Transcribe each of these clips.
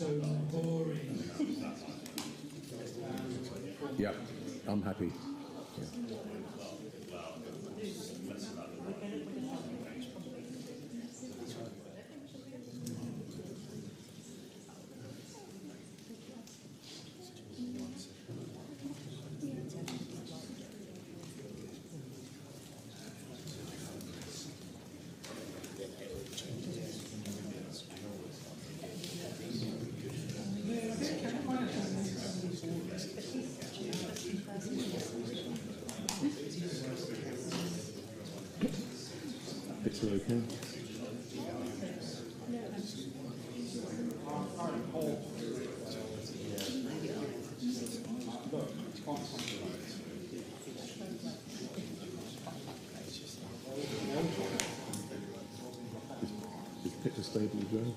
so boring. Yeah, I'm happy. Yeah. It's okay. Is picture stable as well?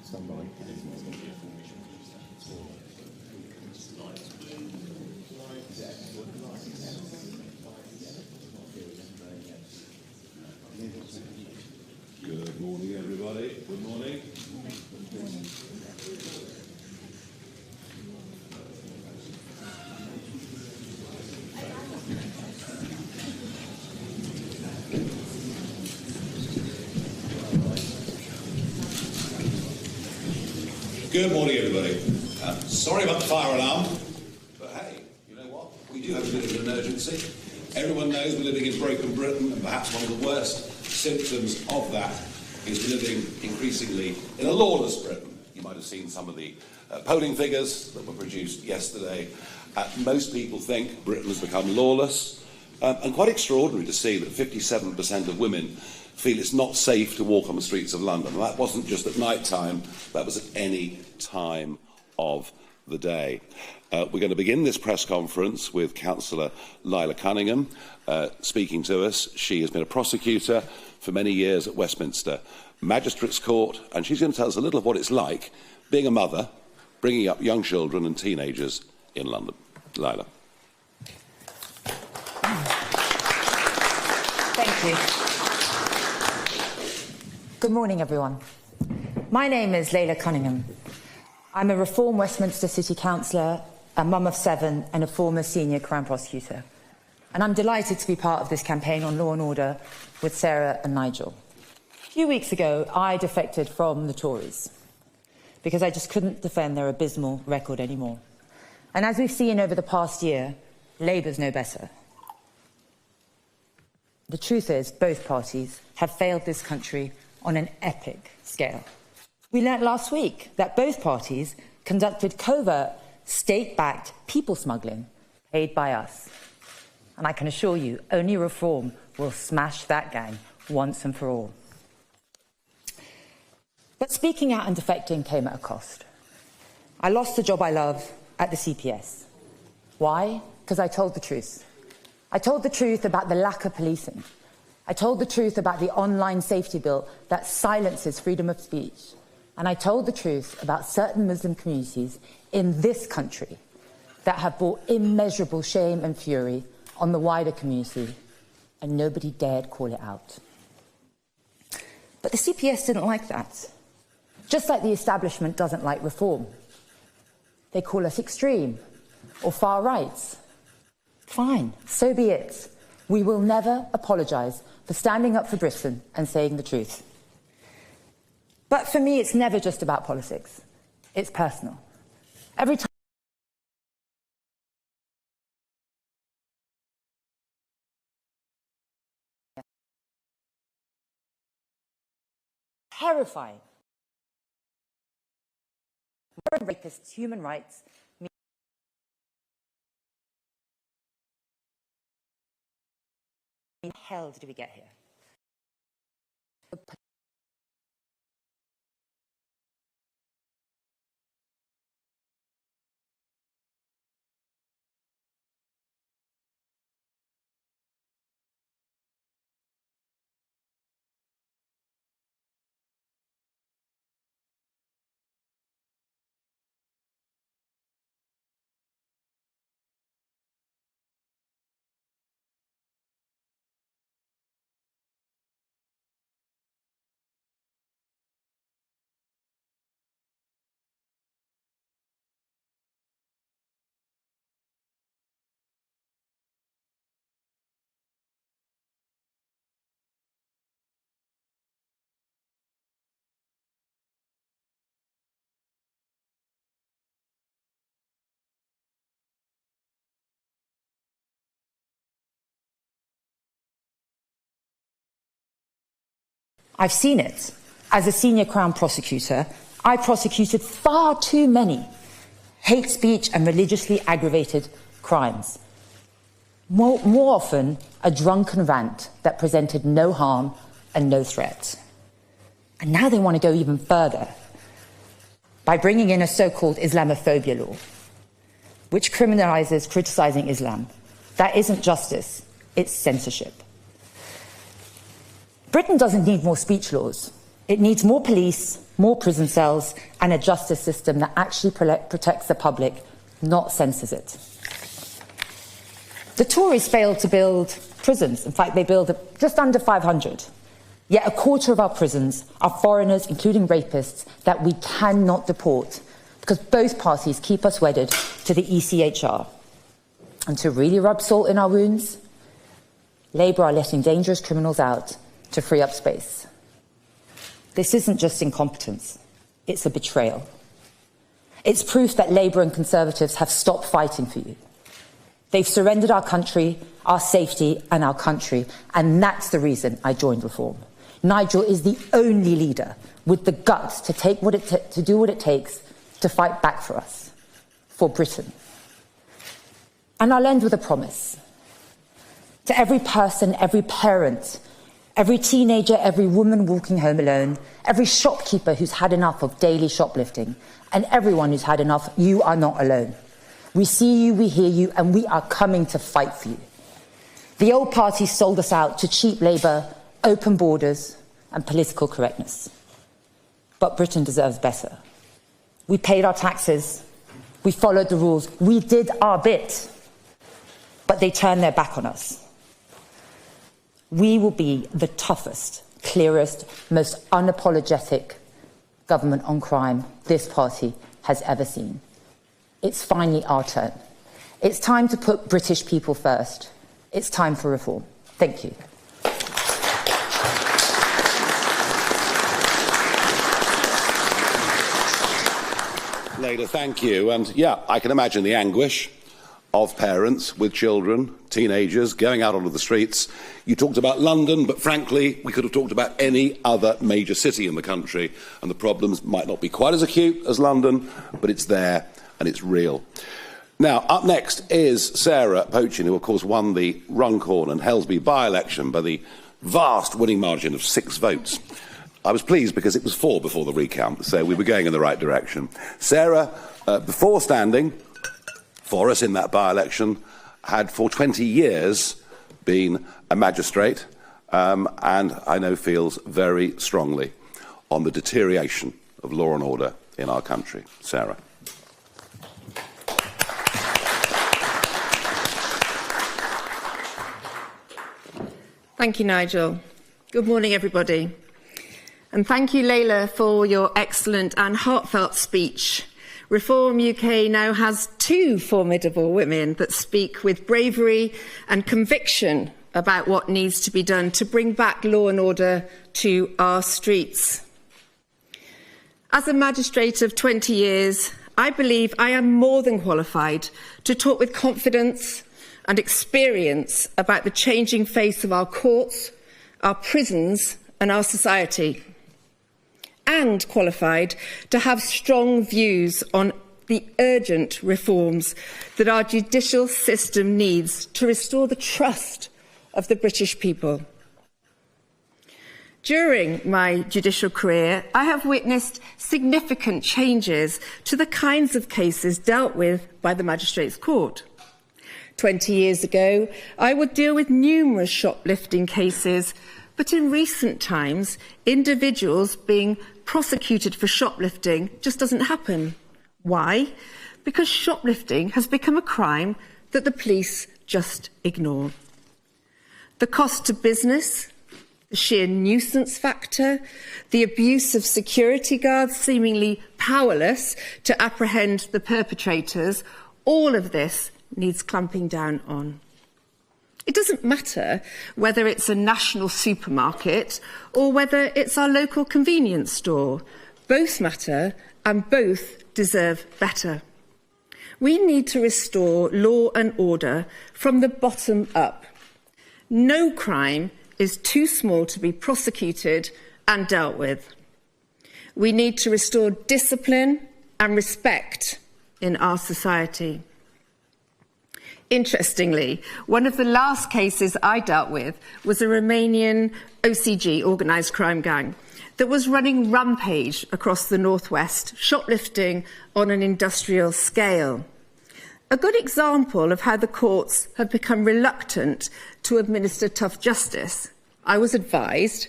Somebody. Good morning, everybody. Good morning. Good morning, everybody. Sorry about the fire alarm, but hey, you know what? We do have a bit of an emergency. Everyone knows we're living in broken Britain, and perhaps one of the worst symptoms of that is living increasingly in a lawless Britain. You might have seen some of the polling figures that were produced yesterday. Most people think Britain has become lawless, and quite extraordinary to see that 57% of women feel it's not safe to walk on the streets of London. And that wasn't just at night time, that was at any time of the day. We're going to begin this press conference with Councillor Laila Cunningham speaking to us. She has been a prosecutor for many years at Westminster Magistrates Court, and she's going to tell us a little of what it's like being a mother, bringing up young children and teenagers in London. Laila. Thank you. Good morning, everyone. My name is Laila Cunningham. I'm a reform Westminster City Councillor, a mum of 7 and a former senior Crown Prosecutor. And I'm delighted to be part of this campaign on law and order with Sarah and Nigel. A few weeks ago, I defected from the Tories because I just couldn't defend their abysmal record anymore. And as we've seen over the past year, Labour's no better. The truth is, both parties have failed this country on an epic scale. We learnt last week that both parties conducted covert, state-backed people smuggling paid by us. And I can assure you, only reform will smash that gang once and for all. But speaking out and defecting came at a cost. I lost the job I love at the CPS. Why? Because I told the truth. I told the truth about the lack of policing. I told the truth about the online safety bill that silences freedom of speech. And I told the truth about certain Muslim communities in this country that have brought immeasurable shame and fury on the wider community, and nobody dared call it out. But the CPS didn't like that. Just like the establishment doesn't like reform. They call us extreme or far right. Fine, so be it. We will never apologise for standing up for Britain and saying the truth. But for me, it's never just about politics. It's personal. Every time terrifying. Rapists' human rights. How the hell did we get here? I've seen it. As a senior Crown prosecutor, I prosecuted far too many hate speech and religiously aggravated crimes. More often, a drunken rant that presented no harm and no threat. And now they want to go even further by bringing in a so-called Islamophobia law, which criminalises criticising Islam. That isn't justice, it's censorship. Britain doesn't need more speech laws. It needs more police, more prison cells, and a justice system that actually protects the public, not censors it. The Tories failed to build prisons. In fact, they built just under 500. Yet a quarter of our prisons are foreigners, including rapists, that we cannot deport because both parties keep us wedded to the ECHR. And to really rub salt in our wounds, Labour are letting dangerous criminals out to free up space. This isn't just incompetence, it's a betrayal. It's proof that Labour and Conservatives have stopped fighting for you. They've surrendered our country, our safety and our country, and that's the reason I joined Reform. Nigel is the only leader with the guts to do what it takes to fight back for us, for Britain. And I'll end with a promise. To every person, every parent, every teenager, every woman walking home alone, every shopkeeper who's had enough of daily shoplifting, and everyone who's had enough, you are not alone. We see you, we hear you, and we are coming to fight for you. The old party sold us out to cheap Labour, open borders, and political correctness. But Britain deserves better. We paid our taxes, we followed the rules, we did our bit, but they turned their back on us. We will be the toughest, clearest, most unapologetic government on crime this party has ever seen. It's finally our turn. It's time to put British people first. It's time for reform. Thank you. Laila, thank you. And yeah, I can imagine the anguish of parents with children, teenagers, going out onto the streets. You talked about London, but frankly, we could have talked about any other major city in the country, and the problems might not be quite as acute as London, but it's there and it's real. Now, up next is Sarah Pochin, who of course won the Runcorn and Helsby by-election by the vast winning margin of 6 votes. I was pleased because it was 4 before the recount, so we were going in the right direction. Sarah, before standing for us in that by-election, had for 20 years been a magistrate, and I know feels very strongly on the deterioration of law and order in our country. Sarah. Thank you, Nigel. Good morning, everybody. And thank you, Laila, for your excellent and heartfelt speech. Reform UK now has 2 formidable women that speak with bravery and conviction about what needs to be done to bring back law and order to our streets. As a magistrate of 20 years, I believe I am more than qualified to talk with confidence and experience about the changing face of our courts, our prisons and our society, and qualified to have strong views on the urgent reforms that our judicial system needs to restore the trust of the British people. During my judicial career, I have witnessed significant changes to the kinds of cases dealt with by the Magistrates' Court. 20 years ago, I would deal with numerous shoplifting cases, but in recent times, individuals being prosecuted for shoplifting just doesn't happen. Why? Because shoplifting has become a crime that the police just ignore. The cost to business, the sheer nuisance factor, the abuse of security guards seemingly powerless to apprehend the perpetrators, all of this needs clamping down on. It doesn't matter whether it's a national supermarket or whether it's our local convenience store. Both matter and both deserve better. We need to restore law and order from the bottom up. No crime is too small to be prosecuted and dealt with. We need to restore discipline and respect in our society. Interestingly, one of the last cases I dealt with was a Romanian OCG, organised crime gang, that was running rampage across the northwest, shoplifting on an industrial scale. A good example of how the courts have become reluctant to administer tough justice. I was advised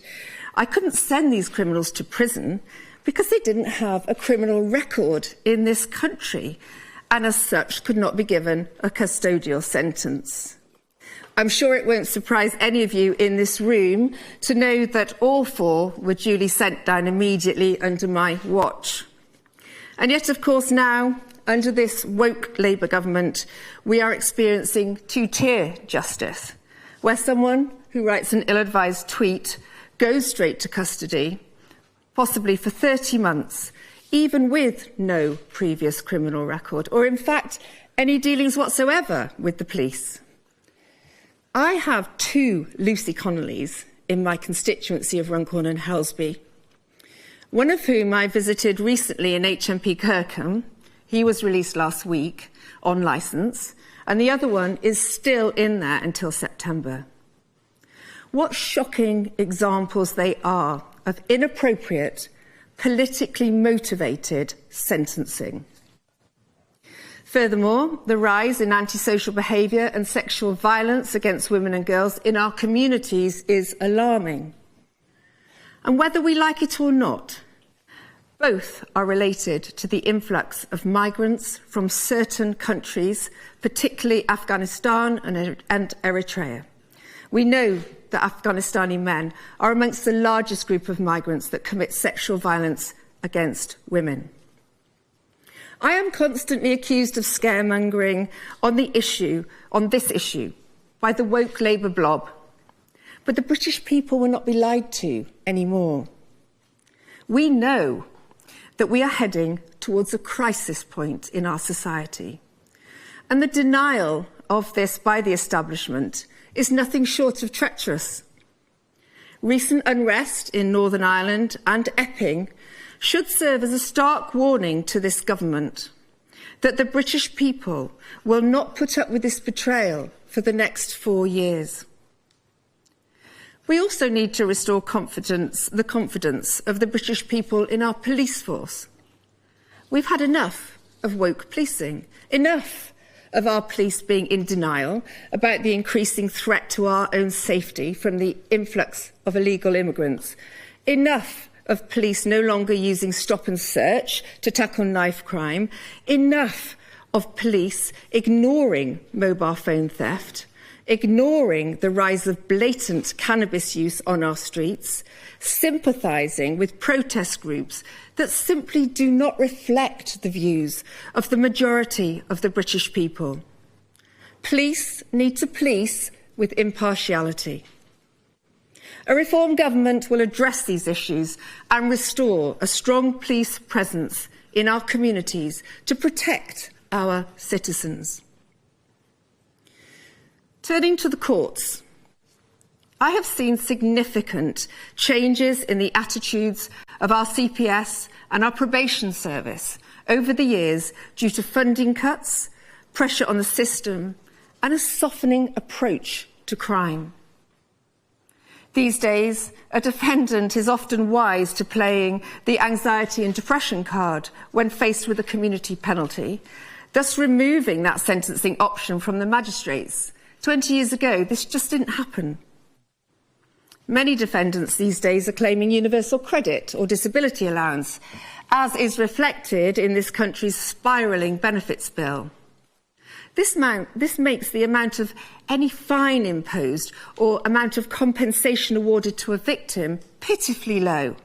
I couldn't send these criminals to prison because they didn't have a criminal record in this country, and as such could not be given a custodial sentence. I'm sure it won't surprise any of you in this room to know that all 4 were duly sent down immediately under my watch. And yet, of course, now, under this woke Labour government, we are experiencing 2-tier justice, where someone who writes an ill-advised tweet goes straight to custody, possibly for 30 months, even with no previous criminal record, or in fact, any dealings whatsoever with the police. I have 2 Lucy Connollys in my constituency of Runcorn and Helsby, one of whom I visited recently in HMP Kirkham. He was released last week on licence, and the other one is still in there until September. What shocking examples they are of inappropriate, politically motivated sentencing. Furthermore, the rise in antisocial behaviour and sexual violence against women and girls in our communities is alarming. And whether we like it or not, both are related to the influx of migrants from certain countries, particularly Afghanistan and Eritrea. We know that Afghanistani men are amongst the largest group of migrants that commit sexual violence against women. I am constantly accused of scaremongering on this issue, by the woke Labour blob. But the British people will not be lied to anymore. We know that we are heading towards a crisis point in our society. And the denial of this by the establishment is nothing short of treacherous. Recent unrest in Northern Ireland and Epping should serve as a stark warning to this government that the British people will not put up with this betrayal for the next 4 years. We also need to restore the confidence of the British people in our police force. We've had enough of woke policing, enough of our police being in denial about the increasing threat to our own safety from the influx of illegal immigrants, enough of police no longer using stop and search to tackle knife crime, enough of police ignoring mobile phone theft, ignoring the rise of blatant cannabis use on our streets, sympathising with protest groups that simply do not reflect the views of the majority of the British people. Police need to police with impartiality. A reform government will address these issues and restore a strong police presence in our communities to protect our citizens. Turning to the courts, I have seen significant changes in the attitudes of our CPS and our probation service over the years due to funding cuts, pressure on the system, and a softening approach to crime. These days, a defendant is often wise to playing the anxiety and depression card when faced with a community penalty, thus removing that sentencing option from the magistrates. 20 years ago, this just didn't happen. Many defendants these days are claiming universal credit or disability allowance, as is reflected in this country's spiralling benefits bill. This makes the amount of any fine imposed or amount of compensation awarded to a victim pitifully low.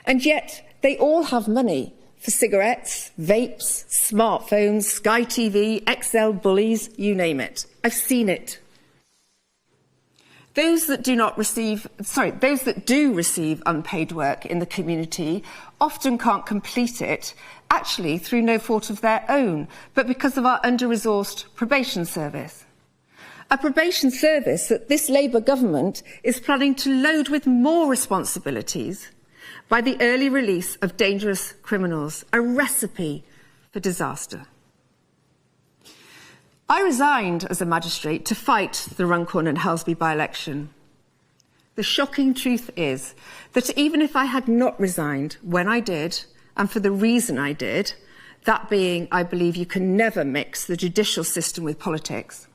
And yet they all have money for cigarettes, vapes, smartphones, Sky TV, XL bullies, you name it. I've seen it. Those that do receive unpaid work in the community often can't complete it, actually through no fault of their own, but because of our under-resourced probation service. a probation service that this Labour government is planning to load with more responsibilities by the early release of dangerous criminals, a recipe for disaster. I resigned as a magistrate to fight the Runcorn and Helsby by-election. The shocking truth is that even if I had not resigned when I did, and for the reason I did, that being, I believe you can never mix the judicial system with politics,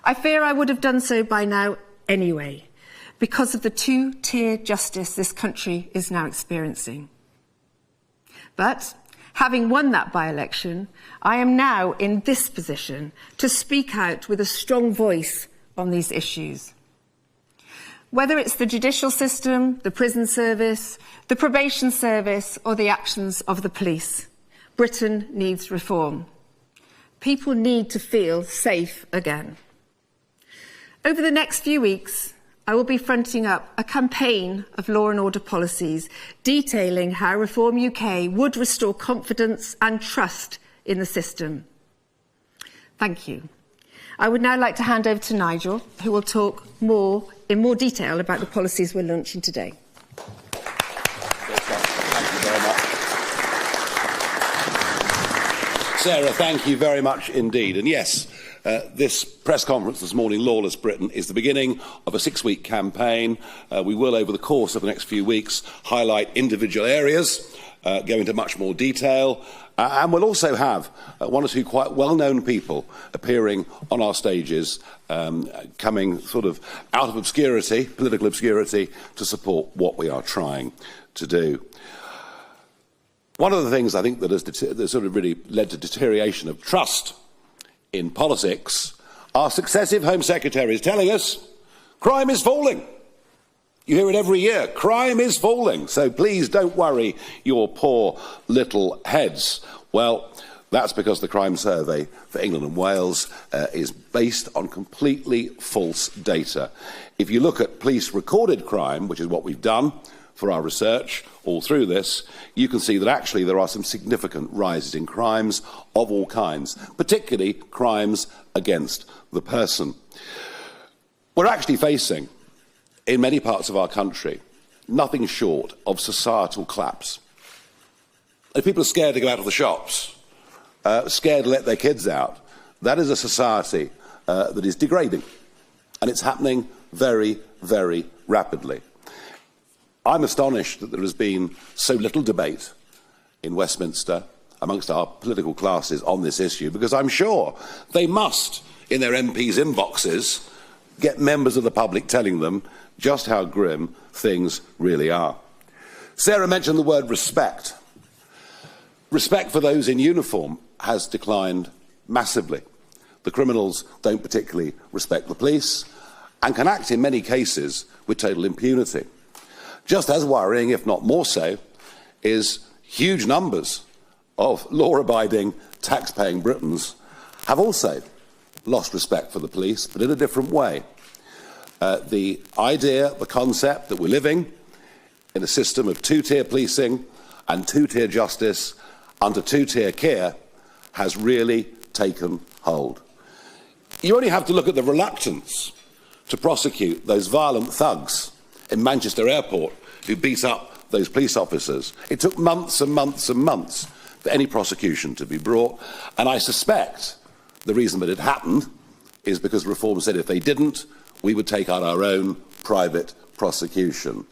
I fear I would have done so by now anyway, because of the two-tier justice this country is now experiencing. But having won that by-election, I am now in this position to speak out with a strong voice on these issues. Whether it's the judicial system, the prison service, the probation service, or the actions of the police, Britain needs reform. People need to feel safe again. Over the next few weeks, I will be fronting up a campaign of law and order policies detailing how Reform UK would restore confidence and trust in the system. Thank you. I would now like to hand over to Nigel, who will talk in more detail about the policies we're launching today. Thank you very much. Sarah, thank you very much indeed. And yes, this press conference this morning, Lawless Britain, is the beginning of a 6-week campaign. We will, over the course of the next few weeks, highlight individual areas, go into much more detail, and we'll also have one or two quite well-known people appearing on our stages, coming sort of out of obscurity, political obscurity, to support what we are trying to do. One of the things I think that has sort of really led to deterioration of trust in politics are successive Home Secretaries telling us crime is falling. You hear it every year. Crime is falling. So please don't worry your poor little heads. Well, that's because the crime survey for England and Wales is based on completely false data. If you look at police recorded crime, which is what we've done for our research all through this, you can see that actually there are some significant rises in crimes of all kinds, particularly crimes against the person. We're actually facing, in many parts of our country, nothing short of societal collapse. If people are scared to go out of the shops, scared to let their kids out, that is a society that is degrading. And it's happening very, very rapidly. I'm astonished that there has been so little debate in Westminster amongst our political classes on this issue, because I'm sure they must, in their MPs' inboxes, get members of the public telling them just how grim things really are. Sarah mentioned the word respect. Respect for those in uniform has declined massively. The criminals don't particularly respect the police and can act in many cases with total impunity. Just as worrying, if not more so, is huge numbers of law-abiding, tax-paying Britons have also lost respect for the police, but in a different way. The idea, the concept that we're living in a system of two-tier policing and two-tier justice under two-tier care has really taken hold. You only have to look at the reluctance to prosecute those violent thugs in Manchester Airport who beat up those police officers. It took months and months and months for any prosecution to be brought, and I suspect the reason that it happened is because Reform said if they didn't, we would take out our own private prosecution.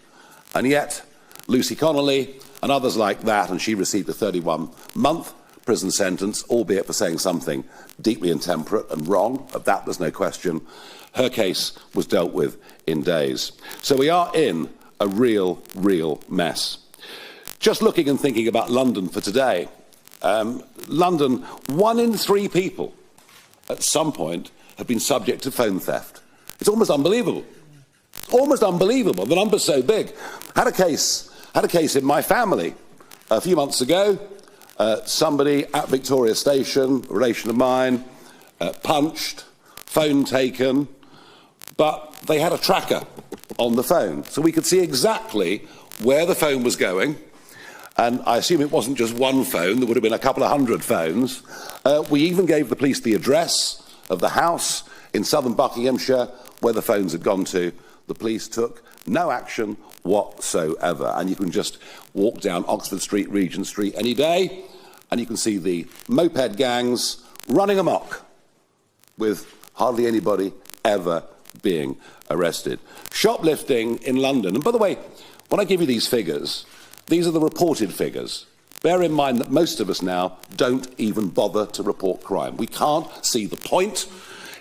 And yet, Lucy Connolly and others like that, and she received a 31-month prison sentence, albeit for saying something deeply intemperate and wrong, of that there's no question. Her case was dealt with in days. So we are in a real mess. Just looking and thinking about London for today, London, 1 in 3 people at some point have been subject to phone theft. It's almost unbelievable. Almost unbelievable. The number's so big. Had a case in my family a few months ago. Somebody at Victoria Station, a relation of mine, punched, phone taken, but they had a tracker on the phone, so we could see exactly where the phone was going. And I assume it wasn't just one phone, there would have been a couple of hundred phones. We even gave the police the address of the house In southern Buckinghamshire, where the phones had gone to, the police took no action whatsoever. And you can just walk down Oxford Street, Regent Street any day, and you can see the moped gangs running amok with hardly anybody ever being arrested. Shoplifting in London, and by the way, when I give you these figures, these are the reported figures. Bear in mind that most of us now don't even bother to report crime. We can't see the point.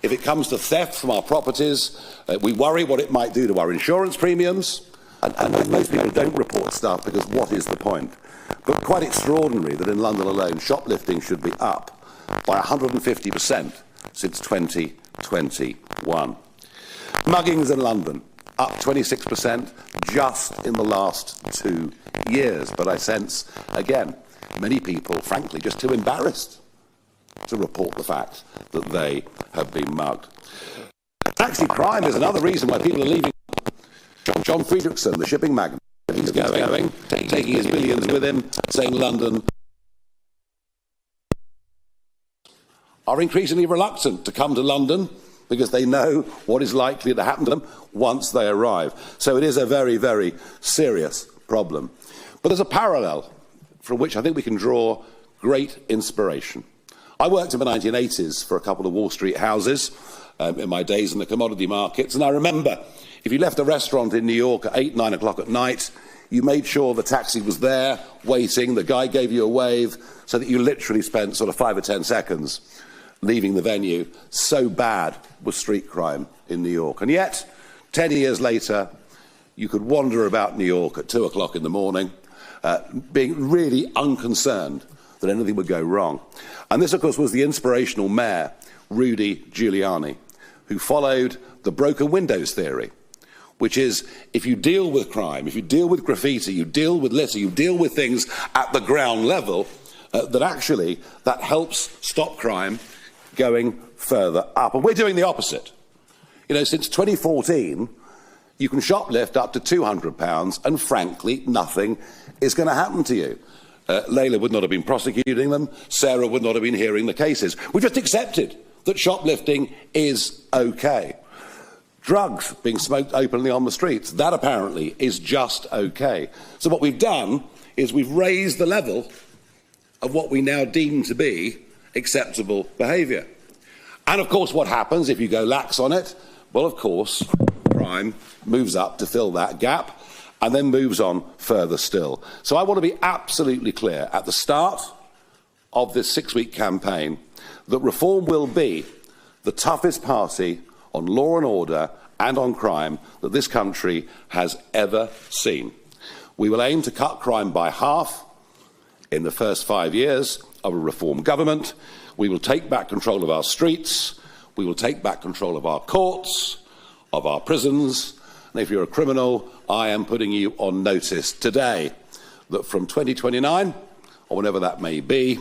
If it comes to theft from our properties, we worry what it might do to our insurance premiums, and most people don't report stuff because what is the point? But quite extraordinary that in London alone, shoplifting should be up by 150% since 2021. Muggings in London, up 26% just in the last 2 years. But I sense, again, many people, frankly, just too embarrassed to report the fact that they have been mugged. Taxi crime is another reason why people are leaving. John Friedrichsen, the shipping magnate, he's going, taking his billions with him, saying London are increasingly reluctant to come to London because they know what is likely to happen to them once they arrive. So it is a very, very serious problem. But there's a parallel from which I think we can draw great inspiration. I worked in the 1980s for a couple of Wall Street houses in my days in the commodity markets, and I remember if you left a restaurant in New York at 8, 9 o'clock at night, you made sure the taxi was there, waiting, the guy gave you a wave, so that you literally spent sort of 5 or 10 seconds leaving the venue. So bad was street crime in New York. And yet, 10 years later, you could wander about New York at 2 o'clock in the morning, being really unconcerned that anything would go wrong. And this, of course, was the inspirational mayor, Rudy Giuliani, who followed the broken windows theory, which is if you deal with crime, if you deal with graffiti, you deal with litter, you deal with things at the ground level, that actually that helps stop crime going further up. And we're doing the opposite. You know, since 2014, you can shoplift up to £200 and, frankly, nothing is going to happen to you. Laila would not have been prosecuting them. Sarah would not have been hearing the cases. We just accepted that shoplifting is okay. Drugs being smoked openly on the streets, that apparently is just okay. So what we've done is we've raised the level of what we now deem to be acceptable behaviour. And of course what happens if you go lax on it? Well, of course, crime moves up to fill that gap and then moves on further still. So I want to be absolutely clear at the start of this 6-week campaign that Reform will be the toughest party on law and order and on crime that this country has ever seen. We will aim to cut crime by half in the first 5 years of a Reform government. We will take back control of our streets. We will take back control of our courts, of our prisons. And if you're a criminal, I am putting you on notice today that from 2029, or whenever that may be,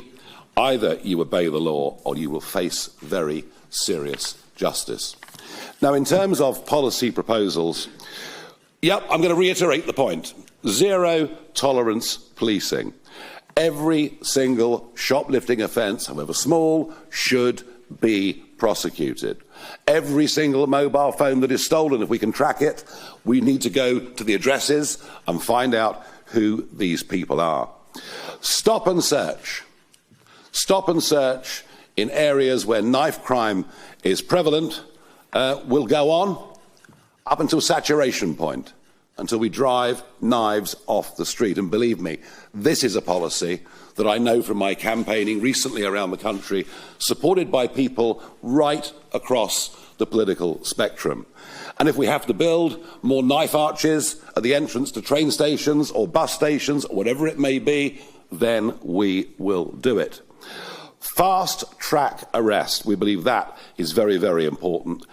either you obey the law or you will face very serious justice. Now, in terms of policy proposals, I'm going to reiterate the point. Zero tolerance policing. Every single shoplifting offence, however small, should be prosecuted. Every single mobile phone that is stolen, if we can track it, we need to go to the addresses and find out who these people are. Stop and search. Stop and search in areas where knife crime is prevalent will go on up until saturation point, until we drive knives off the street. And believe me, this is a policy that I know from my campaigning recently around the country, supported by people right across the political spectrum. And if we have to build more knife arches at the entrance to train stations or bus stations or whatever it may be, then we will do it. Fast track arrest, we believe that is very, very important.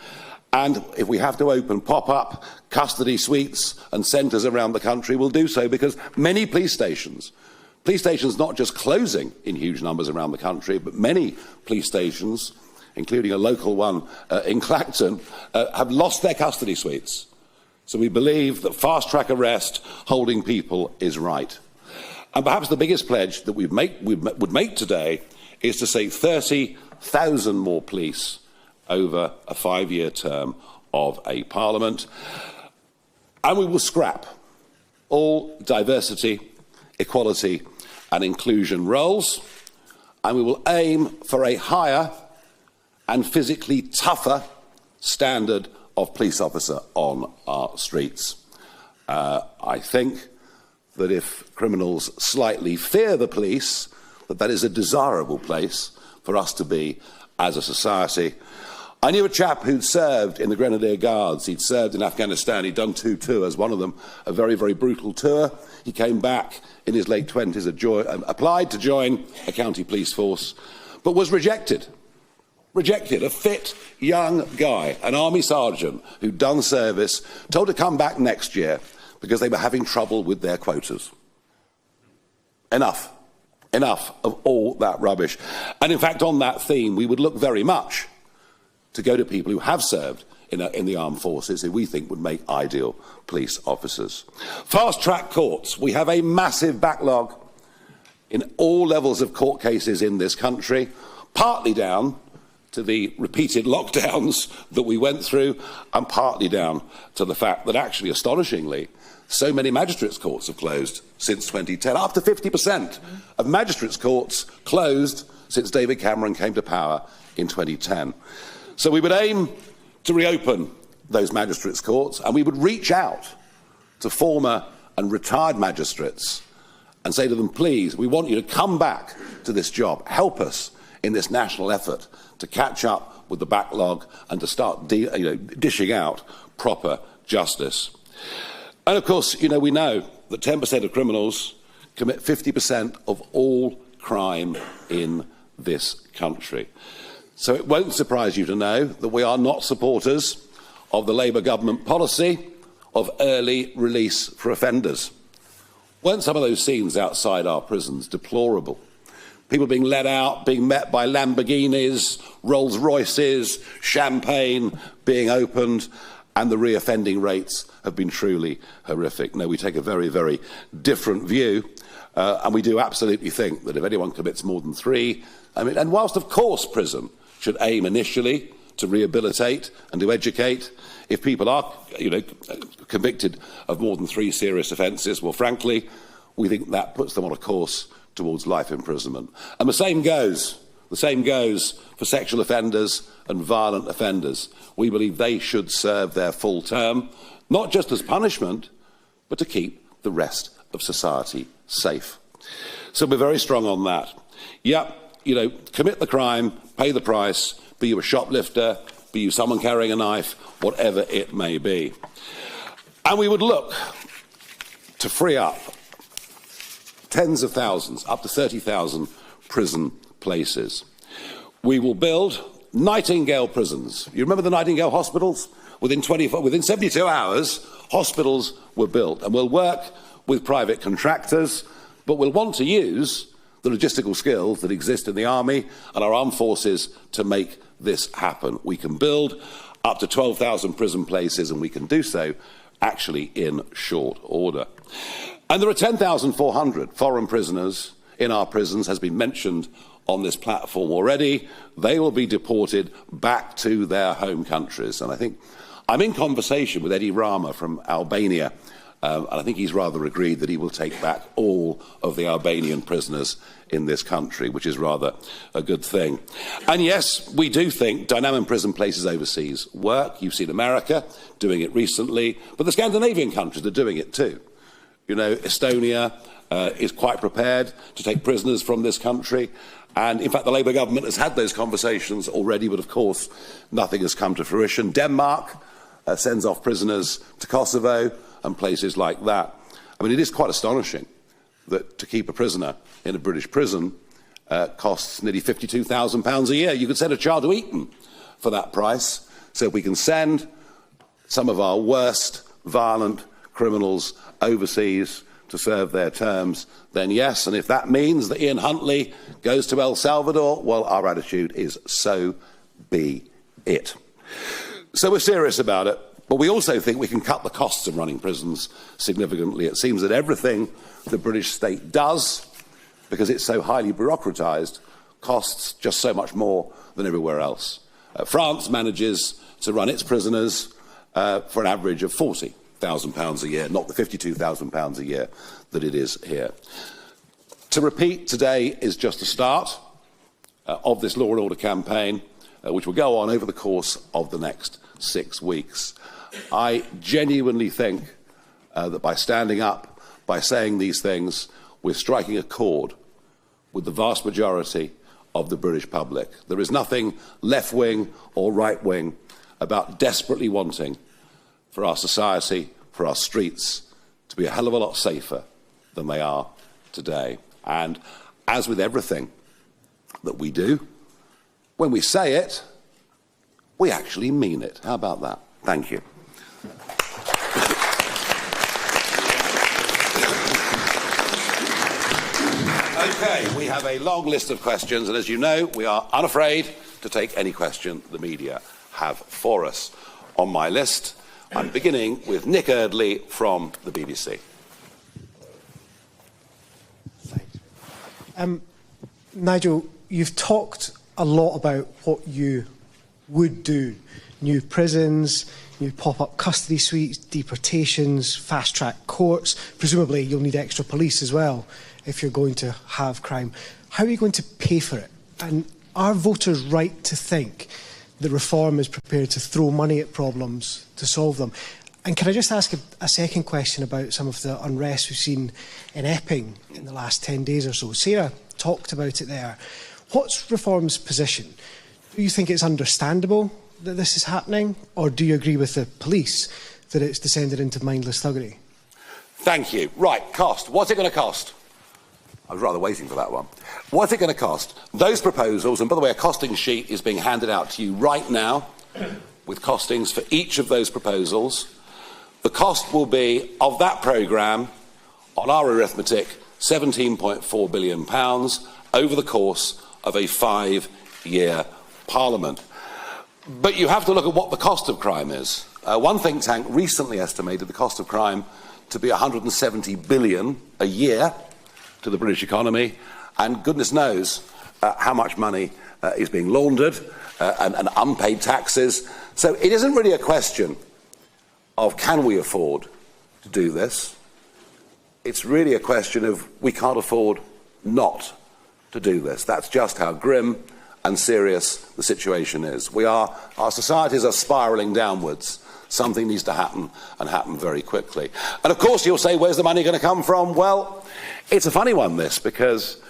And if we have to open pop-up custody suites and centres around the country, we'll do so, because many police stations not just closing in huge numbers around the country, but many police stations, including a local one in Clacton, have lost their custody suites. So we believe that fast-track arrest, holding people, is right. And perhaps the biggest pledge that we would make today is to say 30,000 more police over a 5-year term of a parliament. And we will scrap all diversity, equality and inclusion roles, and we will aim for a higher and physically tougher standard of police officer on our streets. I think that if criminals slightly fear the police, that is a desirable place for us to be as a society. I knew a chap who'd served in the Grenadier Guards. He'd served in Afghanistan. He'd done 2 tours, one of them a very, very brutal tour. He came back in his late 20s, applied to join a county police force, but was rejected. Rejected. A fit, young guy, an army sergeant who'd done service, told to come back next year because they were having trouble with their quotas. Enough. Enough of all that rubbish. And in fact, on that theme, we would look very much to go to people who have served in the armed forces, who we think would make ideal police officers. Fast-track courts. We have a massive backlog in all levels of court cases in this country, partly down to the repeated lockdowns that we went through, and partly down to the fact that actually, astonishingly, so many magistrates' courts have closed since 2010. Up to 50% of magistrates' courts closed since David Cameron came to power in 2010. So we would aim to reopen those magistrates' courts, and we would reach out to former and retired magistrates and say to them, please, we want you to come back to this job. Help us in this national effort to catch up with the backlog and to start dishing out proper justice. And of course, we know that 10% of criminals commit 50% of all crime in this country. So it won't surprise you to know that we are not supporters of the Labour government policy of early release for offenders. Weren't some of those scenes outside our prisons deplorable? People being let out, being met by Lamborghinis, Rolls Royces, champagne being opened, and the reoffending rates have been truly horrific. No, we take a very, very different view, and we do absolutely think that if anyone commits more than 3, and whilst of course prison should aim initially to rehabilitate and to educate, if people are, convicted of more than 3 serious offences, well, frankly, we think that puts them on a course towards life imprisonment. And the same goes for sexual offenders and violent offenders. We believe they should serve their full term, not just as punishment, but to keep the rest of society safe. So we're very strong on that. Commit the crime, pay the price, be you a shoplifter, be you someone carrying a knife, whatever it may be. And we would look to free up tens of thousands, up to 30,000 prison places. We will build Nightingale prisons. You remember the Nightingale hospitals? Within 72 hours, hospitals were built. And we'll work with private contractors, but we'll want to use the logistical skills that exist in the army and our armed forces to make this happen. We can build up to 12,000 prison places, and we can do so actually in short order. And there are 10,400 foreign prisoners in our prisons, has been mentioned on this platform already. They will be deported back to their home countries. And I think I'm in conversation with Edi Rama from Albania, and I think he's rather agreed that he will take back all of the Albanian prisoners in this country, which is rather a good thing. And yes, we do think dynamic prison places overseas work. You've seen America doing it recently, but the Scandinavian countries are doing it too. Estonia is quite prepared to take prisoners from this country. And in fact, the Labour government has had those conversations already, but of course, nothing has come to fruition. Denmark sends off prisoners to Kosovo and places like that. I mean, it is quite astonishing that to keep a prisoner in a British prison costs nearly £52,000 a year. You could send a child to Eton for that price. So if we can send some of our worst violent criminals overseas to serve their terms, then yes. And if that means that Ian Huntley goes to El Salvador, well, our attitude is so be it. So we're serious about it, but we also think we can cut the costs of running prisons significantly. It seems that everything the British state does, because it's so highly bureaucratised, costs just so much more than everywhere else. France manages to run its prisoners for an average of £40,000 a year, not the £52,000 a year that it is here. To repeat, today is just the start of this law and order campaign, which will go on over the course of the next 6 weeks. I genuinely think that by standing up, by saying these things, we're striking a chord with the vast majority of the British public. There is nothing left-wing or right-wing about desperately wanting for our society, for our streets, to be a hell of a lot safer than they are today. And as with everything that we do, when we say it, we actually mean it. How about that? Thank you. Okay, we have a long list of questions, and as you know, we are unafraid to take any question the media have for us. On my list, I'm beginning with Nick Eardley from the BBC. Nigel, you've talked a lot about what you would do. New prisons, new pop-up custody suites, deportations, fast-track courts. Presumably you'll need extra police as well if you're going to have crime. How are you going to pay for it? And are voters right to think that Reform is prepared to throw money at problems to solve them? And can I just ask a second question about some of the unrest we've seen in Epping in the last 10 days or so? Sarah talked about it there. What's Reform's position? Do you think it's understandable that this is happening, or do you agree with the police that it's descended into mindless thuggery? Thank you. Right, cost. What's it going to cost? I was rather waiting for that one. What's it going to cost? Those proposals, and by the way, a costing sheet is being handed out to you right now with costings for each of those proposals. The cost will be, of that programme, on our arithmetic, £17.4 billion over the course of a 5-year Parliament. But you have to look at what the cost of crime is. One think tank recently estimated the cost of crime to be £170 billion a year to the British economy, and goodness knows how much money is being laundered and unpaid taxes. So it isn't really a question of can we afford to do this. It's really a question of we can't afford not to do this. That's just how grim and serious the situation is. Our societies are spiralling downwards. Something needs to happen, and happen very quickly. And of course you'll say, where's the money going to come from? Well, it's a funny one, this, because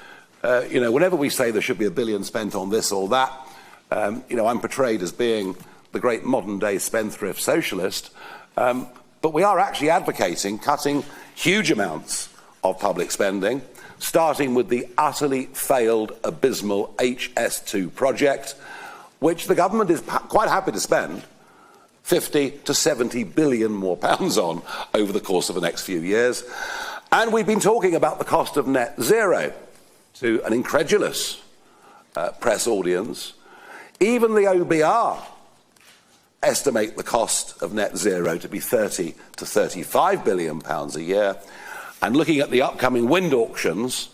whenever we say there should be £1 billion spent on this or that, I'm portrayed as being the great modern-day spendthrift socialist, but we are actually advocating cutting huge amounts of public spending, starting with the utterly failed, abysmal HS2 project, which the government is quite happy to spend 50 to 70 billion more pounds on over the course of the next few years. And we've been talking about the cost of net zero to an incredulous press audience. Even the OBR estimate the cost of net zero to be 30 to 35 billion pounds a year. And looking at the upcoming wind auctions,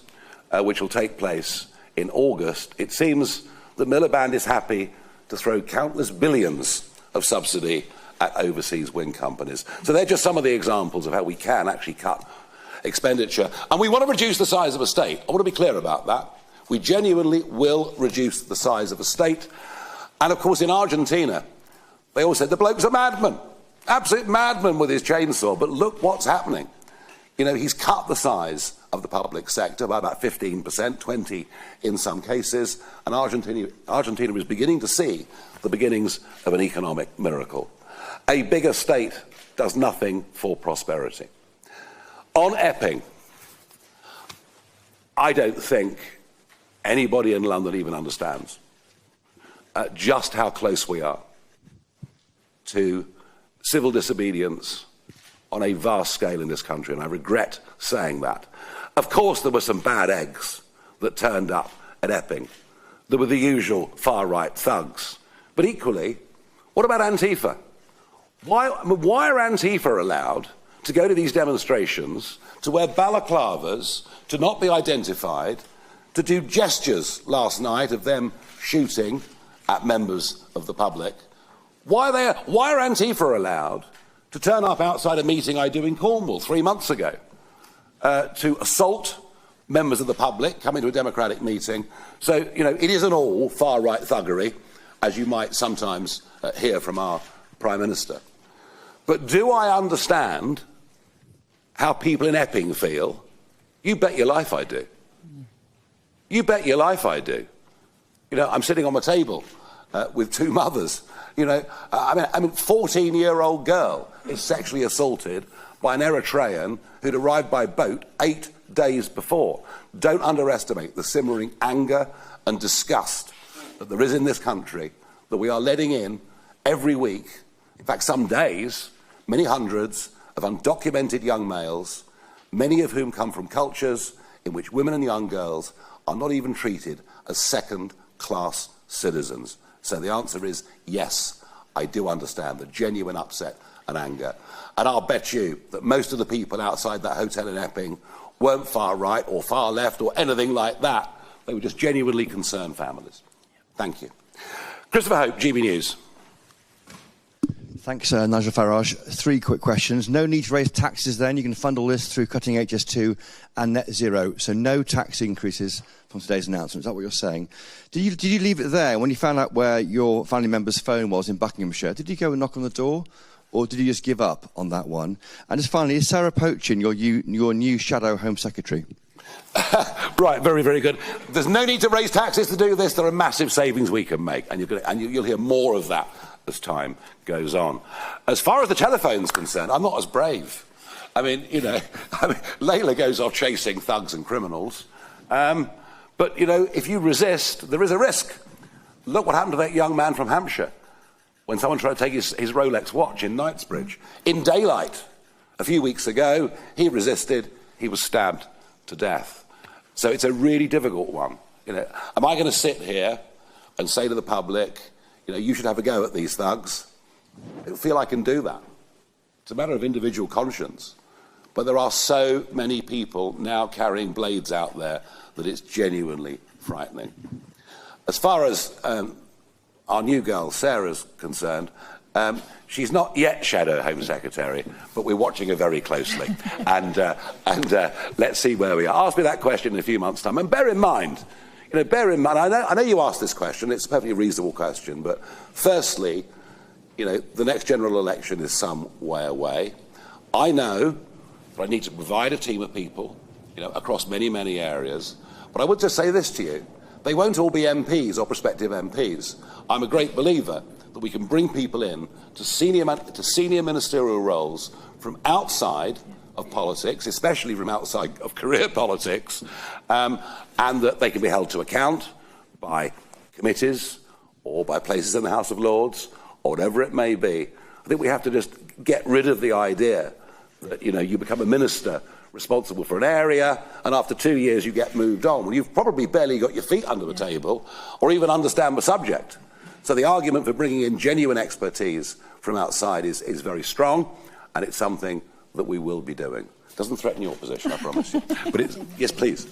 which will take place in August, it seems that Miliband is happy to throw countless billions of subsidy at overseas wind companies. So they're just some of the examples of how we can actually cut expenditure. And we want to reduce the size of a state. I want to be clear about that. We genuinely will reduce the size of a state. And of course in Argentina, they all said the bloke's a madman, absolute madman with his chainsaw. But look what's happening. He's cut the size of the public sector by about 15%, 20% in some cases, and Argentina is beginning to see the beginnings of an economic miracle. A bigger state does nothing for prosperity. On Epping, I don't think anybody in London even understands just how close we are to civil disobedience on a vast scale in this country, and I regret saying that. Of course, there were some bad eggs that turned up at Epping. There were the usual far-right thugs. But equally, what about Antifa? Why are Antifa allowed to go to these demonstrations, to wear balaclavas, to not be identified, to do gestures last night of them shooting at members of the public. Why are Antifa allowed to turn up outside a meeting I do in Cornwall 3 months ago to assault members of the public coming to a democratic meeting? So, you know, it isn't all far-right thuggery, as you might sometimes hear from our Prime Minister. But do I understand how people in Epping feel? You bet your life I do. You bet your life I do. You know, I'm sitting on my table with 2 mothers. You know, I mean, 14-year-old girl is sexually assaulted by an Eritrean who'd arrived by boat 8 days before. Don't underestimate the simmering anger and disgust that there is in this country that we are letting in every week. In fact, some days, many hundreds of undocumented young males, many of whom come from cultures in which women and young girls are not even treated as second-class citizens. So the answer is yes, I do understand the genuine upset and anger. And I'll bet you that most of the people outside that hotel in Epping weren't far right or far left or anything like that. They were just genuinely concerned families. Thank you. Christopher Hope, GB News. Thanks, Nigel Farage. 3 quick questions. No need to raise taxes then. You can fund all this through cutting HS2 and net zero. So no tax increases from today's announcement. Is that what you're saying? Did you leave it there when you found out where your family member's phone was in Buckinghamshire? Did you go and knock on the door? Or did you just give up on that one? And just finally, is Sarah Pochin your new shadow Home Secretary? Right, very, very good. There's no need to raise taxes to do this. There are massive savings we can make, and you'll hear more of that as time goes on. As far as the telephone's concerned, I'm not as brave. I mean, you know, Laila goes off chasing thugs and criminals. But, you know, if you resist, there is a risk. Look what happened to that young man from Hampshire when someone tried to take his Rolex watch in Knightsbridge. In daylight, a few weeks ago, he resisted, he was stabbed to death. So it's a really difficult one. You know, am I going to sit here and say to the public, you know, you should have a go at these thugs? I don't feel I can do that. It's a matter of individual conscience. But there are so many people now carrying blades out there that it's genuinely frightening. As far as our new girl, Sarah's concerned, she's not yet Shadow Home Secretary, but we're watching her very closely. and let's see where we are. Ask me that question in a few months' time. And bear in mind, I know you asked this question, it's a perfectly reasonable question, but firstly, you know, the next general election is some way away. I know that I need to provide a team of people, you know, across many, many areas. But I would just say this to you. They won't all be MPs or prospective MPs. I'm a great believer that we can bring people in to senior ministerial roles from outside of politics, especially from outside of career politics, and that they can be held to account by committees or by places in the House of Lords or whatever it may be. I think we have to just get rid of the idea that, you know, you become a minister responsible for an area and after 2 years you get moved on. Well, you've probably barely got your feet under the table or even understand the subject. So the argument for bringing in genuine expertise from outside is very strong, and it's something that we will be doing. It doesn't threaten your position, I promise you. But it's, yes, please.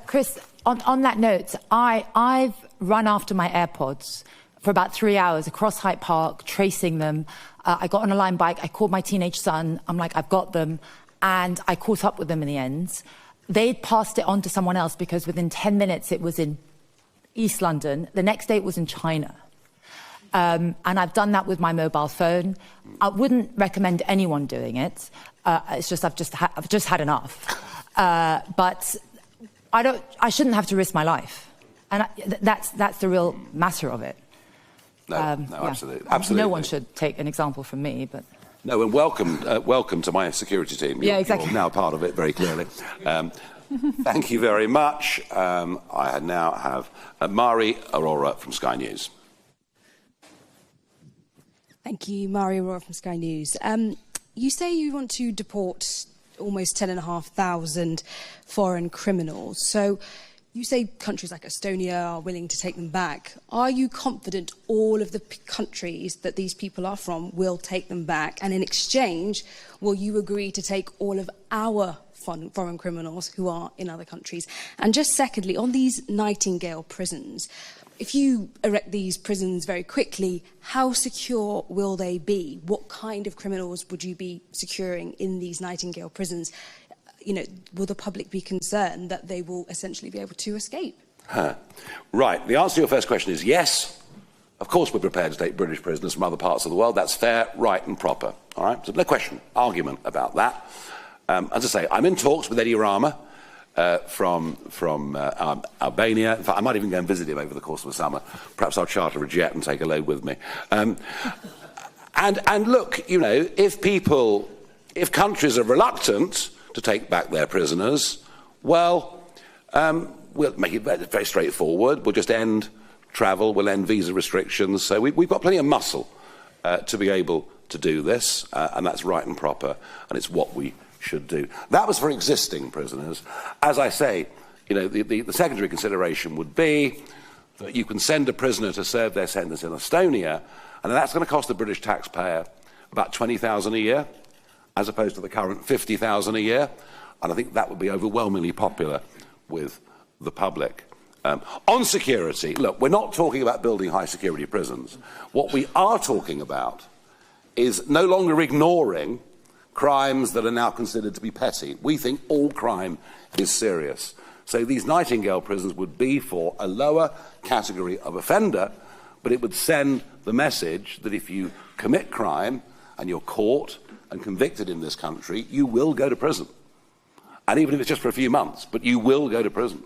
Chris, on that note, I've run after my AirPods for about 3 hours across Hyde Park, tracing them. I got on a Lime bike, I called my teenage son, I'm like, I've got them, and I caught up with them in the end. They'd passed it on to someone else because within 10 minutes it was in East London. The next day it was in China. And I've done that with my mobile phone. I wouldn't recommend anyone doing it. It's just I've just had enough. But I shouldn't have to risk my life, and that's the real matter of it. No, yeah. absolutely. No one should take an example from me, but. No, and welcome to my security team. Yeah, exactly. You're now part of it, very clearly. Thank you very much. I now have Mari Aurora from Sky News. Thank you, Mari Aurora from Sky News. You say you want to deport almost 10,500 foreign criminals. So you say countries like Estonia are willing to take them back. Are you confident all of the countries that these people are from will take them back? And in exchange, will you agree to take all of our foreign criminals who are in other countries? And just secondly, on these Nightingale prisons, if you erect these prisons very quickly, how secure will they be? What kind of criminals would you be securing in these Nightingale prisons? You know, will the public be concerned that they will essentially be able to escape? Right. The answer to your first question is yes. Of course we're prepared to take British prisoners from other parts of the world. That's fair, right and proper. All right? So no question, argument about that. As I say, I'm in talks with Eddie Rama from Albania. In fact, I might even go and visit him over the course of the summer. Perhaps I'll charter a jet and take a load with me. And look, you know, if countries are reluctant to take back their prisoners, well, we'll make it very straightforward. We'll just end travel, we'll end visa restrictions. So we've got plenty of muscle to be able to do this, and that's right and proper, and it's what we should do. That was for existing prisoners. As I say, you know, the secondary consideration would be that you can send a prisoner to serve their sentence in Estonia, and that's going to cost the British taxpayer about $20,000 a year, as opposed to the current $50,000 a year, and I think that would be overwhelmingly popular with the public. On security, look, we're not talking about building high-security prisons. What we are talking about is no longer ignoring crimes that are now considered to be petty. We think all crime is serious. So these Nightingale prisons would be for a lower category of offender, but it would send the message that if you commit crime and you're caught and convicted in this country, you will go to prison. And even if it's just for a few months, but you will go to prison.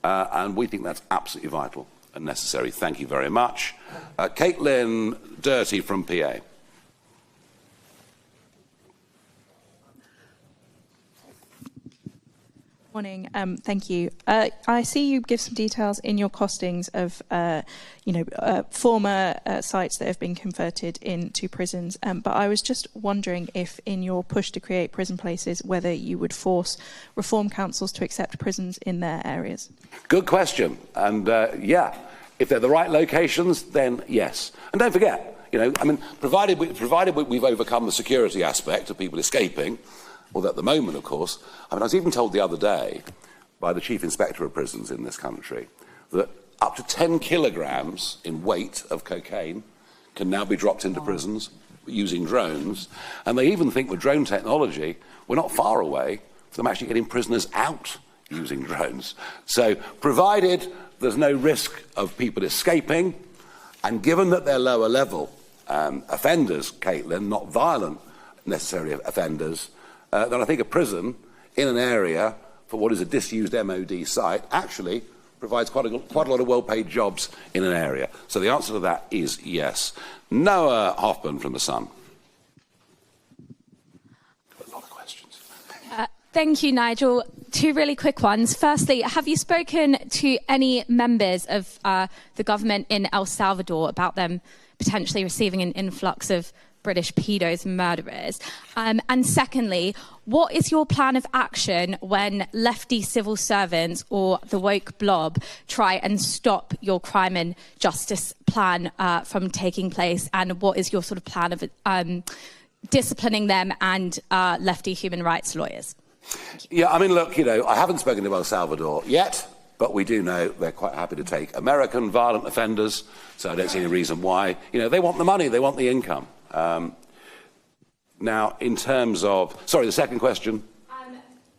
And we think that's absolutely vital and necessary. Thank you very much. Caitlin Dirty from PA. Morning. Thank you. I see you give some details in your costings of, former sites that have been converted into prisons. But I was just wondering if, in your push to create prison places, whether you would force reform councils to accept prisons in their areas. Good question. And yeah, if they're the right locations, then yes. And don't forget, you know, I mean, provided we've overcome the security aspect of people escaping. Well, at the moment, of course, I was even told the other day by the Chief Inspector of Prisons in this country that up to 10 kilograms in weight of cocaine can now be dropped into prisons using drones. And they even think with drone technology, we're not far away from them actually getting prisoners out using drones. So provided there's no risk of people escaping, and given that they're lower level offenders, Caitlin, not violent necessary offenders, then I think a prison in an area for what is a disused MOD site actually provides quite a lot of well-paid jobs in an area. So the answer to that is yes. Noah Hoffman from The Sun. A lot of questions. Thank you, Nigel. Two really quick ones. Firstly, have you spoken to any members of the government in El Salvador about them potentially receiving an influx of British pedos and murderers? And secondly, what is your plan of action when lefty civil servants or the woke blob try and stop your crime and justice plan from taking place? And what is your sort of plan of disciplining them and lefty human rights lawyers? Yeah, I mean, look, you know, I haven't spoken to El Salvador yet, but we do know they're quite happy to take American violent offenders, so I don't see any reason why. You know, they want the money, they want the income. Now, in terms of... Sorry, the second question?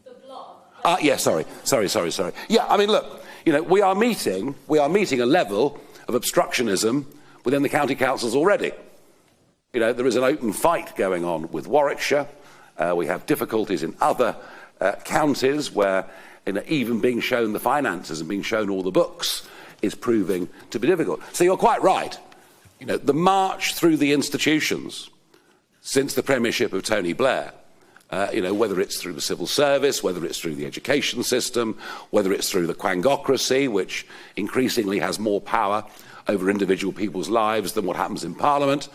The blog. Yeah, sorry. Yeah, I mean, look, you know, we are meeting a level of obstructionism within the county councils already. You know, there is an open fight going on with Warwickshire. We have difficulties in other counties where, you know, even being shown the finances and being shown all the books is proving to be difficult. So you're quite right. You know, the march through the institutions since the premiership of Tony Blair, you know, whether it's through the civil service, whether it's through the education system, whether it's through the quangocracy, which increasingly has more power over individual people's lives than what happens in Parliament,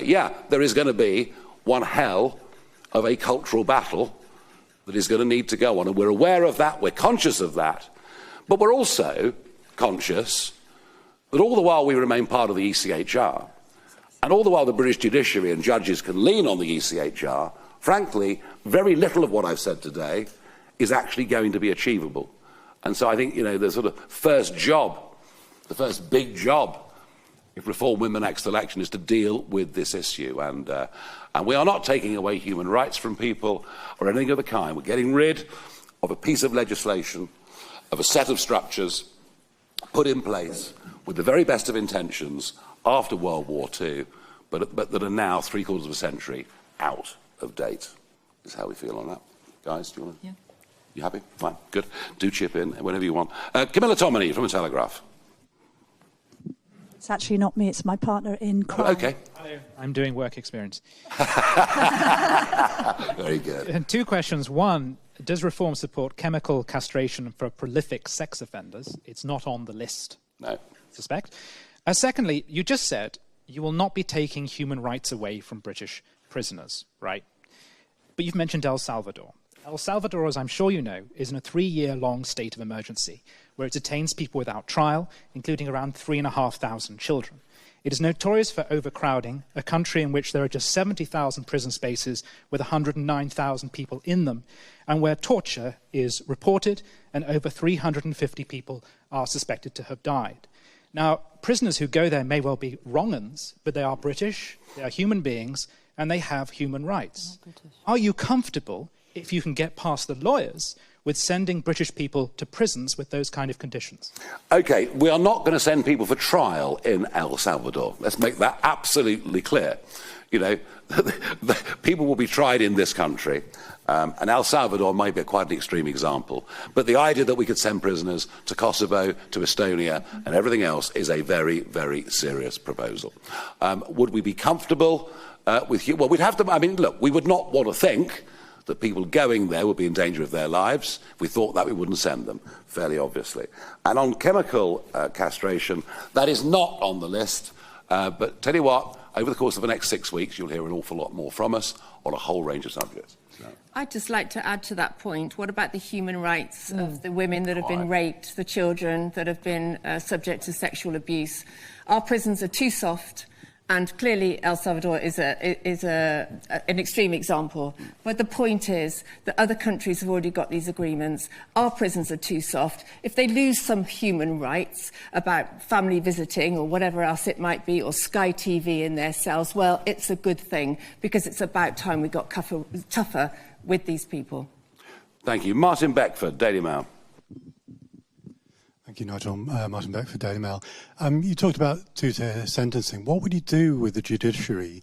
yeah, there is going to be one hell of a cultural battle that is going to need to go on. And we're aware of that, we're conscious of that, but we're also conscious that all the while we remain part of the ECHR, and all the while the British judiciary and judges can lean on the ECHR, frankly, very little of what I've said today is actually going to be achievable. And so I think, you know, the sort of first job the first big job, if Reform win the next election, is to deal with this issue. And we are not taking away human rights from people or anything of the kind. We're getting rid of a piece of legislation, of a set of structures put in place with the very best of intentions after World War II, but that are now three-quarters of a century out of date, is how we feel on that. Guys, do you want to? Yeah. You happy? Fine, good. Do chip in whenever you want. Camilla Tominey from The Telegraph. It's actually not me, it's my partner in crime. Oh, okay. Hello, I'm doing work experience. Very good. And two questions. One, does Reform support chemical castration for prolific sex offenders? It's not on the list. No. Suspect. Secondly, you just said you will not be taking human rights away from British prisoners, right? But you've mentioned El Salvador. El Salvador, as I'm sure you know, is in a 3-year-long state of emergency, where it detains people without trial, including around 3,500 children. It is notorious for overcrowding, a country in which there are just 70,000 prison spaces with 109,000 people in them, and where torture is reported and over 350 people are suspected to have died. Now, prisoners who go there may well be wrong-uns, but they are British, they are human beings, and they have human rights. Are you comfortable, if you can get past the lawyers, with sending British people to prisons with those kind of conditions? OK, we are not going to send people for trial in El Salvador. Let's make that absolutely clear. You know, people will be tried in this country, and El Salvador might be quite an extreme example. But the idea that we could send prisoners to Kosovo, to Estonia, and everything else is a very, very serious proposal. Would we be comfortable with... Well, we'd have to... I mean, look, we would not want to think that people going there would be in danger of their lives. If we thought that, we wouldn't send them, fairly obviously. And on chemical castration, that is not on the list. But tell you what, over the course of the next 6 weeks, you'll hear an awful lot more from us on a whole range of subjects. I'd just like to add to that point, what about the human rights of the women that have been raped, the children that have been subject to sexual abuse? Our prisons are too soft. And clearly, El Salvador is an extreme example. But the point is that other countries have already got these agreements. Our prisons are too soft. If they lose some human rights about family visiting or whatever else it might be, or Sky TV in their cells, well, it's a good thing, because it's about time we got tougher with these people. Thank you. Martin Beckford, Daily Mail. Thank you, Nigel. Martin Beck for Daily Mail. You talked about two-tier sentencing. What would you do with the judiciary?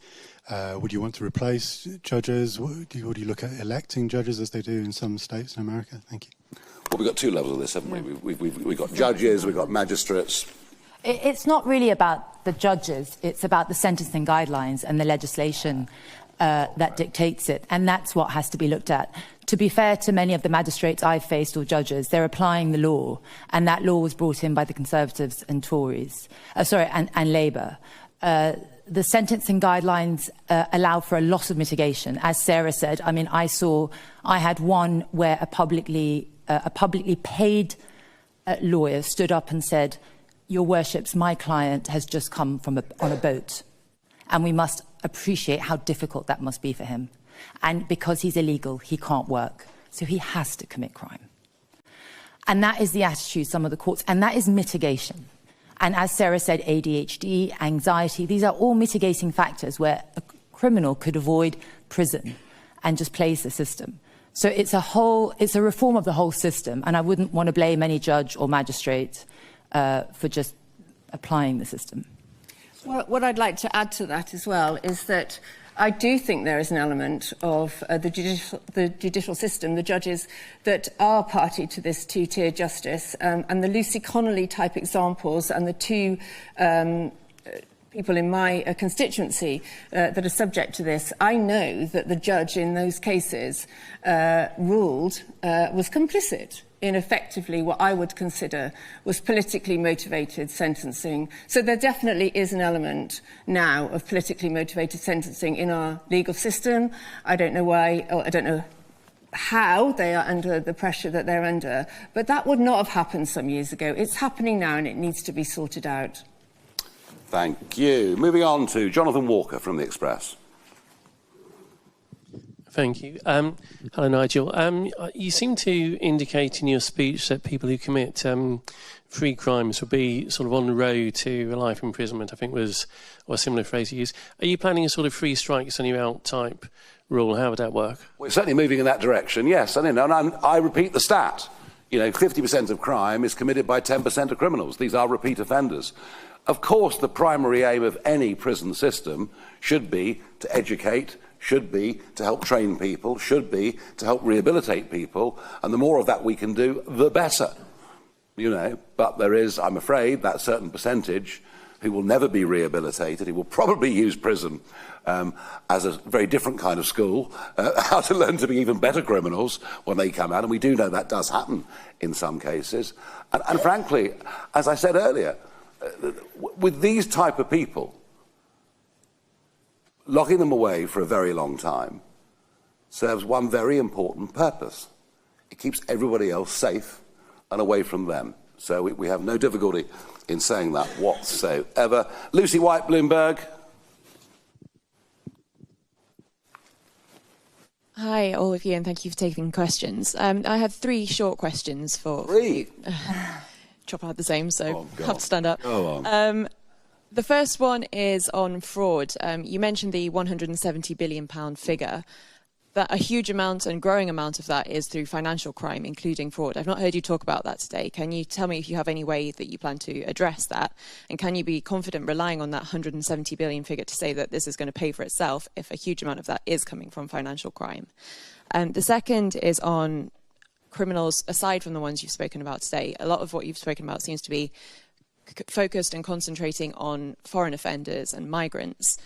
Would you want to replace judges? Would you look at electing judges as they do in some states in America? Thank you. Well, we've got two levels of this, haven't we? We've got judges, we've got magistrates. It's not really about the judges. It's about the sentencing guidelines and the legislation that dictates it. And that's what has to be looked at. To be fair to many of the magistrates I've faced or judges, they're applying the law, and that law was brought in by the Conservatives and Tories, and Labour. The sentencing guidelines allow for a lot of mitigation. As Sarah said, I mean, I had one where a publicly paid lawyer stood up and said, "Your Worships, my client has just come from on a boat, and we must appreciate how difficult that must be for him. And because he's illegal, he can't work. So he has to commit crime." And that is the attitude some of the courts, and that is mitigation. And as Sarah said, ADHD, anxiety, these are all mitigating factors where a criminal could avoid prison and just plays the system. So it's a reform of the whole system, and I wouldn't want to blame any judge or magistrate for just applying the system. Well, what I'd like to add to that as well is that I do think there is an element of the judicial system, the judges that are party to this two-tier justice, and the Lucy Connolly type examples, and the two people in my constituency that are subject to this. I know that the judge in those cases was complicit in effectively what I would consider was politically motivated sentencing. So there definitely is an element now of politically motivated sentencing in our legal system. I don't know why, or I don't know how they are under the pressure that they're under, but that would not have happened some years ago. It's happening now, and it needs to be sorted out. Thank you. Moving on to Jonathan Walker from The Express. Thank you. Hello, Nigel. You seem to indicate in your speech that people who commit free crimes will be sort of on the road to a life imprisonment, I think was a similar phrase you used. Are you planning a sort of three strikes and you're out type rule? How would that work? We're certainly moving in that direction, yes. And I repeat the stat. 50% of crime is committed by 10% of criminals. These are repeat offenders. Of course, the primary aim of any prison system should be to educate, should be to help train people, should be to help rehabilitate people, and the more of that we can do, the better. But there is, I'm afraid, that certain percentage who will never be rehabilitated, who will probably use prison as a very different kind of school, how to learn to be even better criminals when they come out, and we do know that does happen in some cases. And frankly, as I said earlier, with these type of people, locking them away for a very long time serves one very important purpose. It keeps everybody else safe and away from them. So we have no difficulty in saying that whatsoever. Lucy White, Bloomberg. Hi, all of you, and thank you for taking questions. I have three short questions for Three? Chopper had the same, so I have to stand up. Go on. The first one is on fraud. You mentioned the £170 billion figure. That a huge amount and growing amount of that is through financial crime, including fraud. I've not heard you talk about that today. Can you tell me if you have any way that you plan to address that? And can you be confident relying on that 170 billion figure to say that this is going to pay for itself if a huge amount of that is coming from financial crime? The second is on criminals, aside from the ones you've spoken about today. A lot of what you've spoken about seems to be focused and concentrating on foreign offenders and migrants.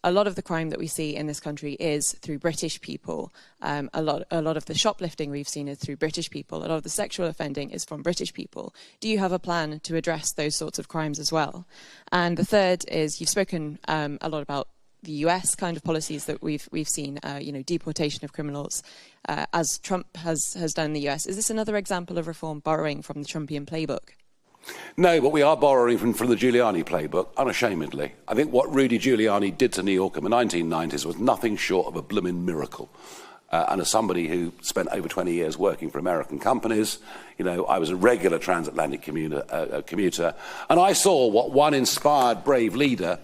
A lot of the crime that we see in this country is through British people. A lot of the shoplifting we've seen is through British people. A lot of the sexual offending is from British people. Do you have a plan to address those sorts of crimes as well? And the third is you've spoken a lot about the US kind of policies that we've seen, deportation of criminals, as Trump has done in the US. Is this another example of reform borrowing from the Trumpian playbook? No, but we are borrowing from the Giuliani playbook, unashamedly. I think what Rudy Giuliani did to New York in the 1990s was nothing short of a blooming miracle. And as somebody who spent over 20 years working for American companies, I was a regular transatlantic commuter, and I saw what one inspired, brave leader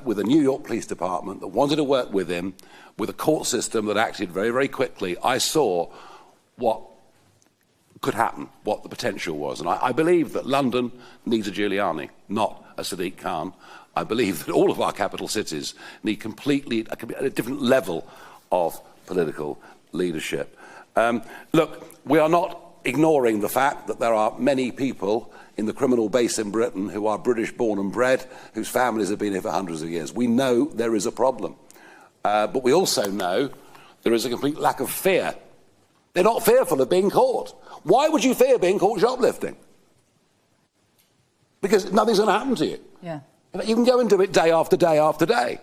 with a New York Police Department that wanted to work with him, with a court system that acted very, very quickly. I saw what could happen, what the potential was. And I believe that London needs a Giuliani, not a Sadiq Khan. I believe that all of our capital cities need completely a different level of political leadership. Look, we are not ignoring the fact that there are many people in the criminal base in Britain who are British born and bred, whose families have been here for hundreds of years. We know there is a problem. But we also know there is a complete lack of fear. They're not fearful of being caught. Why would you fear being caught shoplifting? Because nothing's going to happen to you. Yeah. You can go and do it day after day after day.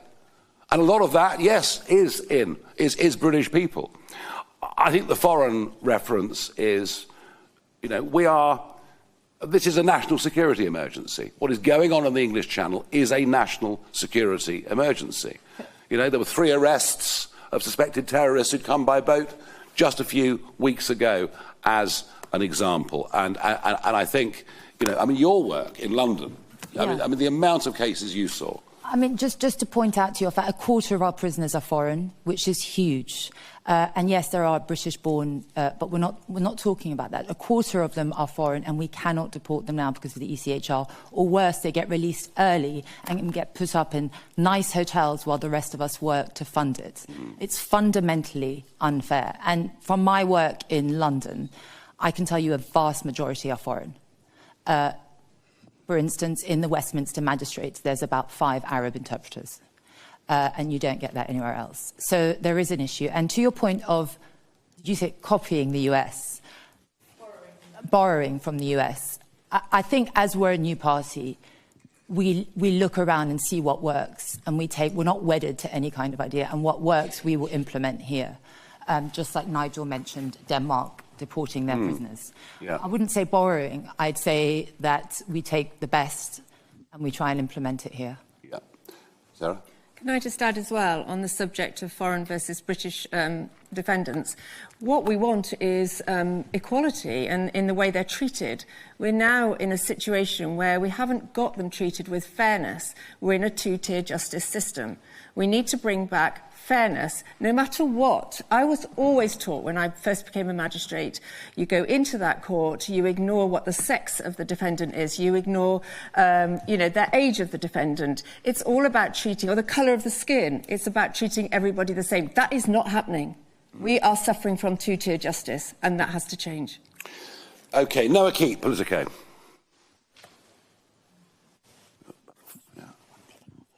And a lot of that, yes, is British people. I think the foreign reference is, this is a national security emergency. What is going on in the English Channel is a national security emergency. There were 3 arrests of suspected terrorists who'd come by boat just a few weeks ago, as an example. And I think, your work in London, Yeah. I mean, the amount of cases you saw. Just to point out to you, a quarter of our prisoners are foreign, which is huge. And yes, there are British-born, but we're not talking about that. A quarter of them are foreign, and we cannot deport them now because of the ECHR. Or worse, they get released early and can get put up in nice hotels while the rest of us work to fund it. It's fundamentally unfair. And from my work in London, I can tell you a vast majority are foreign. For instance, in the Westminster Magistrates, there's about 5 Arab interpreters. And you don't get that anywhere else. So there is an issue. And to your point of, did you say copying the US? Borrowing from the US. I think as we're a new party, we look around and see what works. And we're not wedded to any kind of idea. And what works, we will implement here. Just like Nigel mentioned, Denmark deporting their prisoners. Yeah. I wouldn't say borrowing. I'd say that we take the best and we try and implement it here. Yeah. Sarah? Can I just add as well, on the subject of foreign versus British defendants, what we want is equality and in the way they're treated. We're now in a situation where we haven't got them treated with fairness. We're in a two-tier justice system. We need to bring back fairness, no matter what. I was always taught when I first became a magistrate, you go into that court, you ignore what the sex of the defendant is, you ignore, the age of the defendant. It's all about treating, or the colour of the skin. It's about treating everybody the same. That is not happening. We are suffering from two-tier justice, and that has to change. OK, Noah Keat, Politico.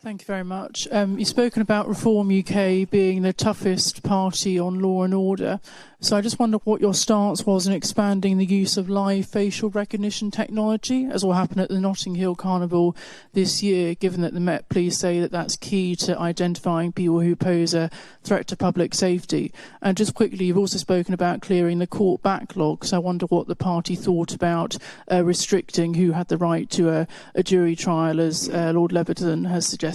Thank you very much. You've spoken about Reform UK being the toughest party on law and order. So I just wondered what your stance was in expanding the use of live facial recognition technology, as will happen at the Notting Hill Carnival this year, given that the Met Police say that that's key to identifying people who pose a threat to public safety. And just quickly, you've also spoken about clearing the court backlog. So I wonder what the party thought about restricting who had the right to a jury trial, as Lord Leverton has suggested.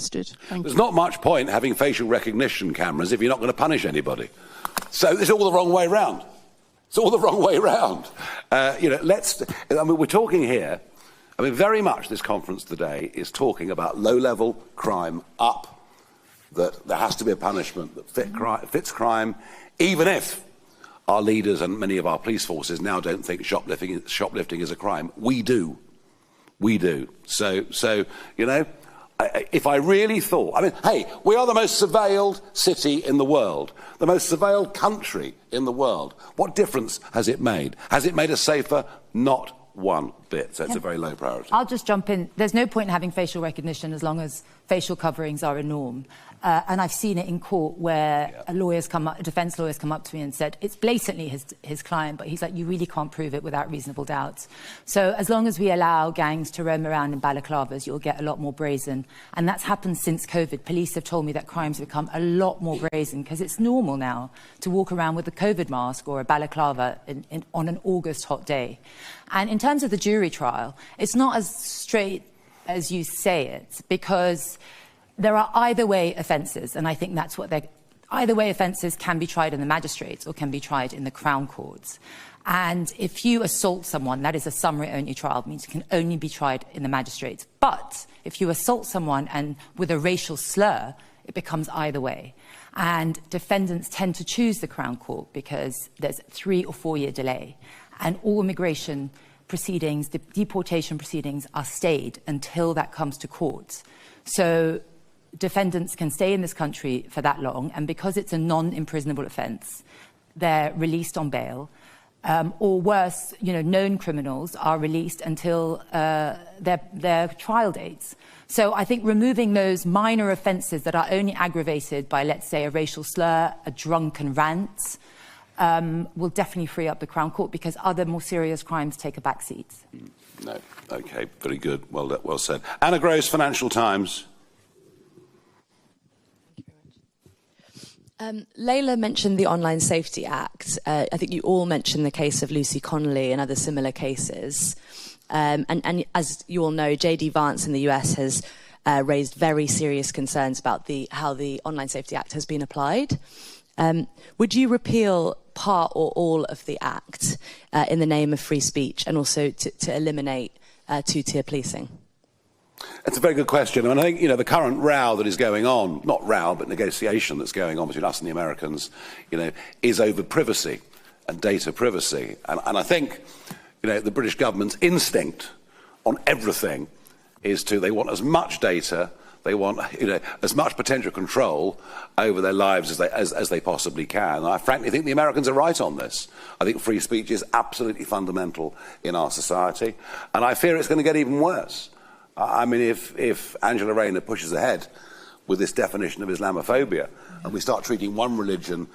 There's not much point having facial recognition cameras if you're not going to punish anybody. So it's all the wrong way round. It's all the wrong way round. We're talking here, very much this conference today is talking about low-level crime up, that there has to be a punishment that fits crime, even if our leaders and many of our police forces now don't think shoplifting is a crime. We do. We do. So if I really thought... hey, we are the most surveilled city in the world, the most surveilled country in the world. What difference has it made? Has it made us safer? Not one bit. So it's a very low priority. I'll just jump in. There's no point in having facial recognition as long as facial coverings are a norm. And I've seen it in court where defence lawyers come up to me and said, it's blatantly his client, but he's like, you really can't prove it without reasonable doubt. So as long as we allow gangs to roam around in balaclavas, you'll get a lot more brazen. And that's happened since COVID. Police have told me that crimes have become a lot more brazen because it's normal now to walk around with a COVID mask or a balaclava on an August hot day. And in terms of the jury trial, it's not as straight as you say it, because there are either way offences, and I think that's what they're... Either way offences can be tried in the magistrates or can be tried in the Crown Courts. And if you assault someone, that is a summary-only trial, it means it can only be tried in the magistrates. But if you assault someone and with a racial slur, it becomes either way. And defendants tend to choose the Crown Court because there's a 3 or 4 year delay. And all immigration proceedings, deportation proceedings are stayed until that comes to court. So defendants can stay in this country for that long, and because it's a non-imprisonable offence, they're released on bail. Or worse, known criminals are released until their trial dates. So I think removing those minor offences that are only aggravated by, let's say, a racial slur, a drunken rant, will definitely free up the Crown Court, because other more serious crimes take a back seat. No. OK, very good. Well said. Anna Gross, Financial Times. Laila mentioned the Online Safety Act. I think you all mentioned the case of Lucy Connolly and other similar cases. And as you all know, J.D. Vance in the US has raised very serious concerns about how the Online Safety Act has been applied. Would you repeal part or all of the Act in the name of free speech, and also to eliminate two-tier policing? It's a very good question. I think, the current row that is going on, not row, but negotiation that's going on between us and the Americans, is over privacy and data privacy. And I think, the British government's instinct on everything is they want as much data, they want, as much potential control over their lives as they possibly can. And I frankly think the Americans are right on this. I think free speech is absolutely fundamental in our society, and I fear it's going to get even worse. If Angela Rayner pushes ahead with this definition of Islamophobia, and we start treating one religion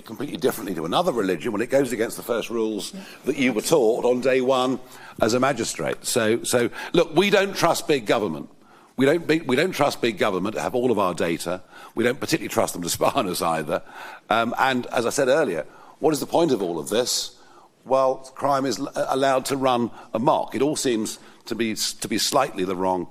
completely differently to another religion, when it goes against the first rules that you were taught on day one as a magistrate. So look, we don't trust big government. We don't trust big government to have all of our data. We don't particularly trust them to spy on us either. And as I said earlier, what is the point of all of this? Well, crime is allowed to run amok. It all seems to be slightly the wrong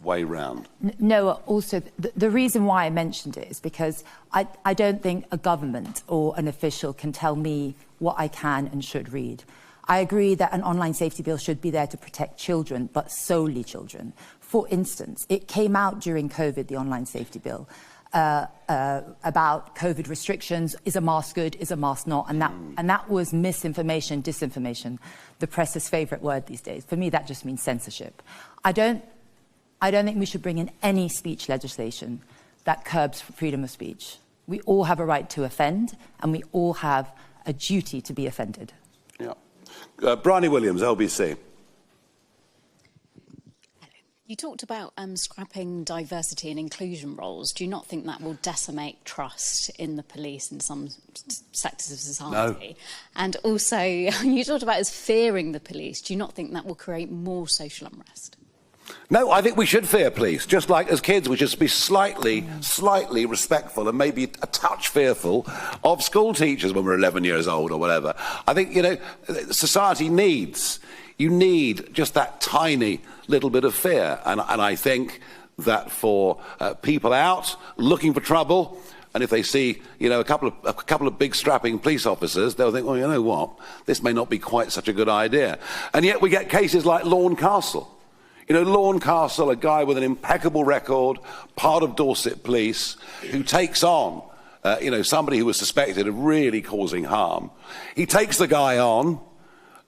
way round? No, also, the reason why I mentioned it is because I don't think a government or an official can tell me what I can and should read. I agree that an online safety bill should be there to protect children, but solely children. For instance, it came out during COVID, the online safety bill, about COVID restrictions. Is a mask good? Is a mask not? And that was misinformation, disinformation, the press's favourite word these days. For me, that just means censorship. I don't think we should bring in any speech legislation that curbs freedom of speech. We all have a right to offend, and we all have a duty to be offended. Yeah. Bryony Williams, LBC. You talked about scrapping diversity and inclusion roles. Do you not think that will decimate trust in the police in some sectors of society? No. And also, you talked about us fearing the police. Do you not think that will create more social unrest? No, I think we should fear police. Just like as kids, we should be slightly respectful and maybe a touch fearful of school teachers when we're 11 years old or whatever. I think, you know, society needs... You need just that tiny little bit of fear. And I think that for people out looking for trouble, and if they see, you know, a couple of big strapping police officers, they'll think, well, you know what, this may not be quite such a good idea. And yet we get cases like Lawn Castle. You know, Lawn Castle, a guy with an impeccable record, part of Dorset Police, who takes on, you know, somebody who was suspected of really causing harm. He takes the guy on.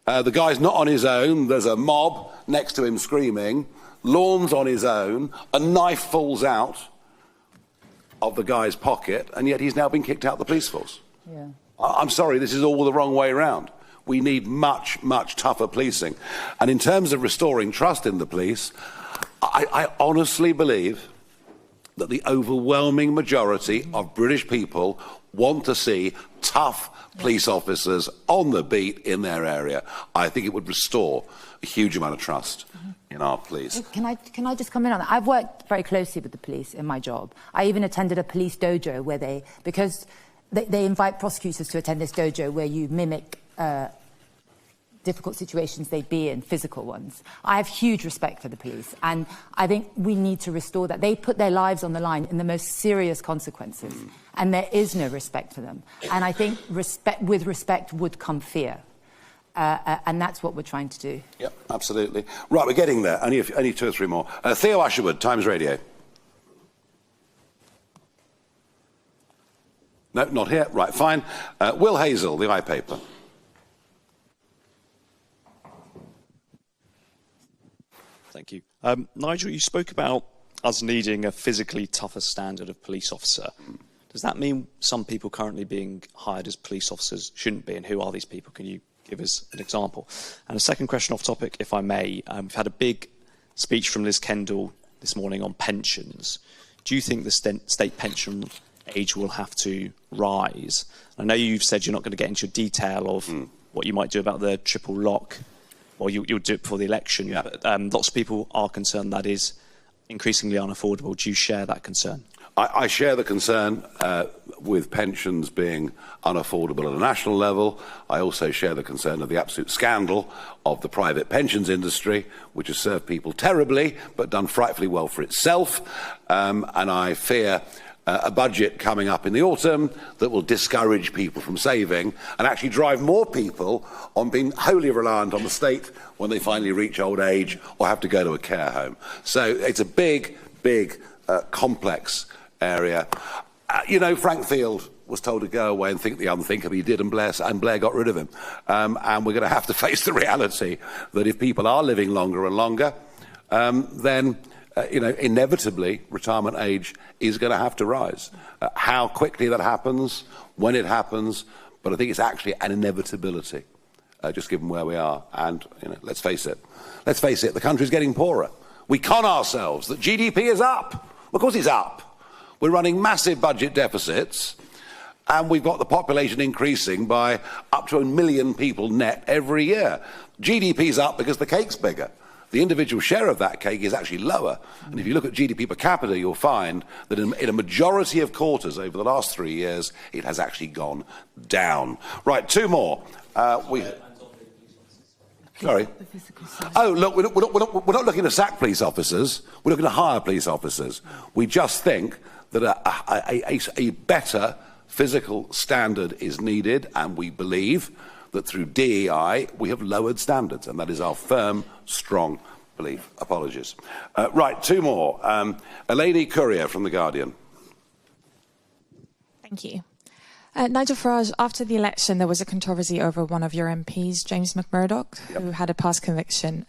The guy's not on his own. There's a mob next to him screaming. Lawn's on his own. A knife falls out of the guy's pocket, and yet he's now been kicked out of the police force. Yeah. I'm sorry, this is all the wrong way around. We need much, much tougher policing. And in terms of restoring trust in the police, I honestly believe that the overwhelming majority of British people want to see tough police officers on the beat in their area. I think it would restore a huge amount of trust in our police. Can I just come in on that? I've worked very closely with the police in my job. I even attended a police dojo where because they invite prosecutors to attend this dojo where you mimic difficult situations they'd be in, physical ones. I have huge respect for the police, and I think we need to restore that. They put their lives on the line in the most serious consequences, and there is no respect for them. And I think with respect would come fear. And that's what we're trying to do. Yep, absolutely. Right, we're getting there. Only two or three more. Theo Usherwood, Times Radio. No, not here. Right, fine. Will Hazel, The iPaper. Thank you. Nigel, you spoke about us needing a physically tougher standard of police officer. Does that mean some people currently being hired as police officers shouldn't be? And who are these people? Can you give us an example? And a second question off topic, if I may. We've had a big speech from Liz Kendall this morning on pensions. Do you think the state pension age will have to rise? I know you've said you're not going to get into detail of what you might do about the triple lock, or you'll do it before the election, yeah. But lots of people are concerned that is increasingly unaffordable. Do you share that concern? I share the concern with pensions being unaffordable at a national level. I also share the concern of the absolute scandal of the private pensions industry, which has served people terribly, but done frightfully well for itself. And I fear a budget coming up in the autumn that will discourage people from saving and actually drive more people on being wholly reliant on the state when they finally reach old age or have to go to a care home. So it's a big, complex area. You know, Frank Field was told to go away and think the unthinkable. He did, and Blair got rid of him. And we're going to have to face the reality that if people are living longer and longer, then you know, inevitably, retirement age is going to have to rise. How quickly that happens, when it happens, but I think it's actually an inevitability, just given where we are. And, you know, let's face it, the country's getting poorer. We con ourselves that GDP is up. Of course it's up. We're running massive budget deficits, and we've got the population increasing by up to 1 million people net every year. GDP's up because the cake's bigger. The individual share of that cake is actually lower. And if you look at GDP per capita, you'll find that in a majority of quarters over the last 3 years, it has actually gone down. Right, two more. Sorry. Oh, look, we're not looking to sack police officers. We're looking to hire police officers. We just think that a better physical standard is needed, and we believe that through DEI we have lowered standards, and that is our firm, strong belief. Apologies. Right, two more. Laila Cunningham from The Guardian. Thank you. Nigel Farage, after the election, there was a controversy over one of your MPs, James McMurdoch, who had a past conviction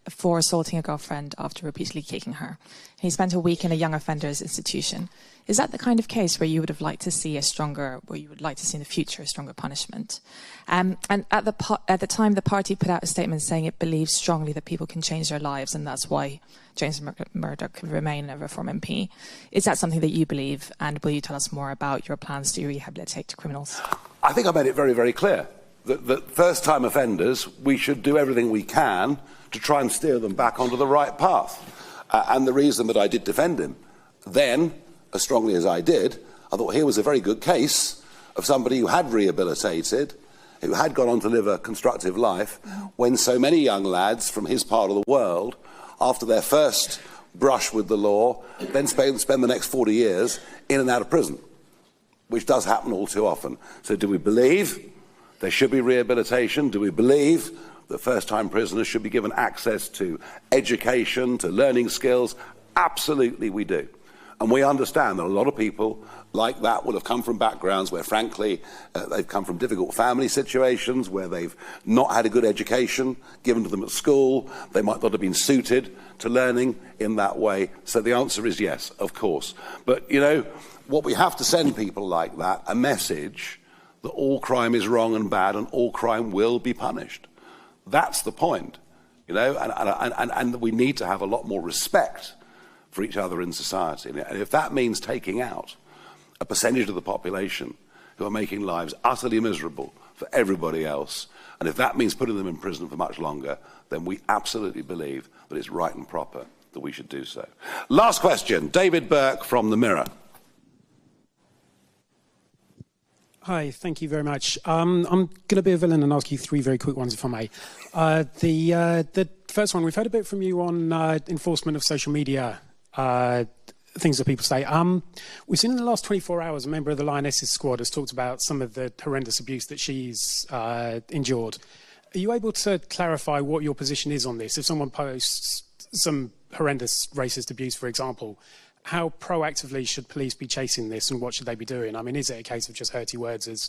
for assaulting a girlfriend after repeatedly kicking her. He spent a week in a young offenders institution. Is that the kind of case where you would have liked to see a stronger, where you would like to see in the future a stronger punishment? And at the time, the party put out a statement saying it believes strongly that people can change their lives, and that's why James Murdoch could remain a Reform MP. Is that something that you believe, and will you tell us more about your plans to rehabilitate criminals? I think I made it very, very clear that first-time offenders, we should do everything we can to try and steer them back onto the right path. And the reason that I did defend him then, as strongly as I did, I thought here was a very good case of somebody who had rehabilitated, who had gone on to live a constructive life, when so many young lads from his part of the world, after their first brush with the law, then spend the next 40 years in and out of prison, which does happen all too often. So do we believe there should be rehabilitation? Do we believe that first-time prisoners should be given access to education, to learning skills? Absolutely we do. And we understand that a lot of people like that will have come from backgrounds where, frankly, they've come from difficult family situations, where they've not had a good education given to them at school. They might not have been suited to learning in that way. So the answer is yes, of course. But, you know, what we have to send people like that, a message that all crime is wrong and bad and all crime will be punished. That's the point, you know, and we need to have a lot more respect for each other in society. And if that means taking out a percentage of the population who are making lives utterly miserable for everybody else, and if that means putting them in prison for much longer, then we absolutely believe that it's right and proper that we should do so. Last question, David Burke from The Mirror. Hi, thank you very much. I'm going to be a villain and ask you three very quick ones, if I may. The first one, we've heard a bit from you on enforcement of social media, things that people say. We've seen in the last 24 hours, a member of the Lionesses squad has talked about some of the horrendous abuse that she's endured. Are you able to clarify what your position is on this? If someone posts some horrendous racist abuse, for example, how proactively should police be chasing this, and what should they be doing? I mean, is it a case of just hurty words, as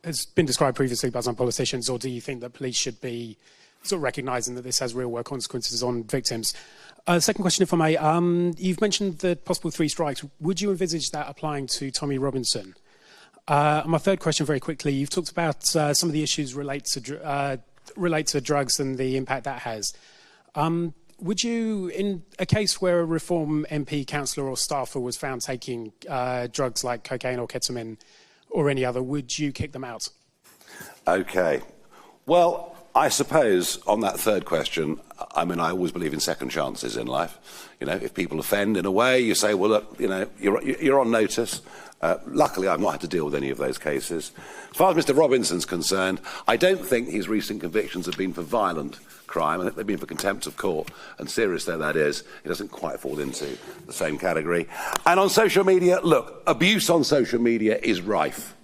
has been described previously by some politicians, or do you think that police should be sort of recognising that this has real-world consequences on victims? Second question, if I may. You've mentioned the possible 3 strikes. Would you envisage that applying to Tommy Robinson? My third question, very quickly. You've talked about some of the issues relate to drugs and the impact that has. Would you, in a case where a Reform MP, councillor or staffer was found taking drugs like cocaine or ketamine or any other, would you kick them out? OK. Well, I suppose on that third question, I mean, I always believe in second chances in life. You know, if people offend in a way, you say, well, look, you know, you're on notice. Luckily, I've not had to deal with any of those cases. As far as Mr Robinson's concerned, I don't think his recent convictions have been for violent crime. I think they've been for contempt of court, and serious though that is, it doesn't quite fall into the same category. And on social media, look, abuse on social media is rife.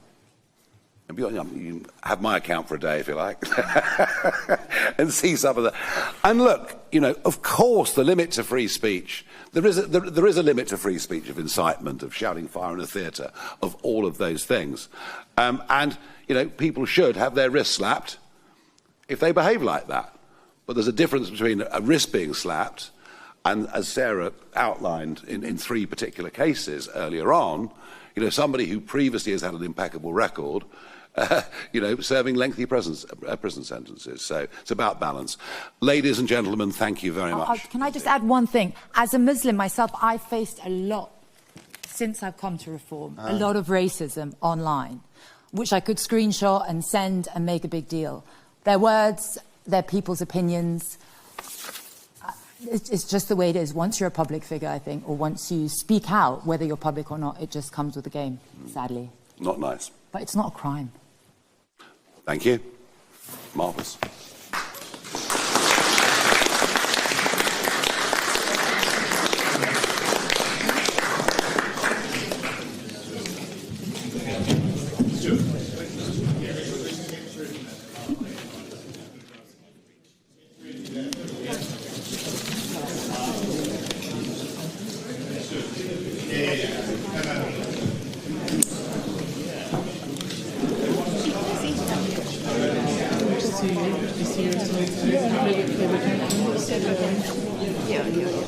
And you can have my account for a day if you like, and see some of that. And look, you know, of course, the limit to free speech. There is a limit to free speech of incitement, of shouting fire in a theatre, of all of those things. And you know, people should have their wrists slapped if they behave like that. But there's a difference between a wrist being slapped and, as Sarah outlined in 3 particular cases earlier on, you know, somebody who previously has had an impeccable record, you know, serving lengthy prison sentences. So it's about balance. Ladies and gentlemen, thank you very much. Can I just add one thing? As a Muslim myself, I've faced a lot since I've come to Reform, a lot of racism online, which I could screenshot and send and make a big deal. Their words, their people's opinions. It's just the way it is. Once you're a public figure, I think, or once you speak out, whether you're public or not, it just comes with the game, sadly. Not nice. But it's not a crime. Thank you. Marvellous. Yeah,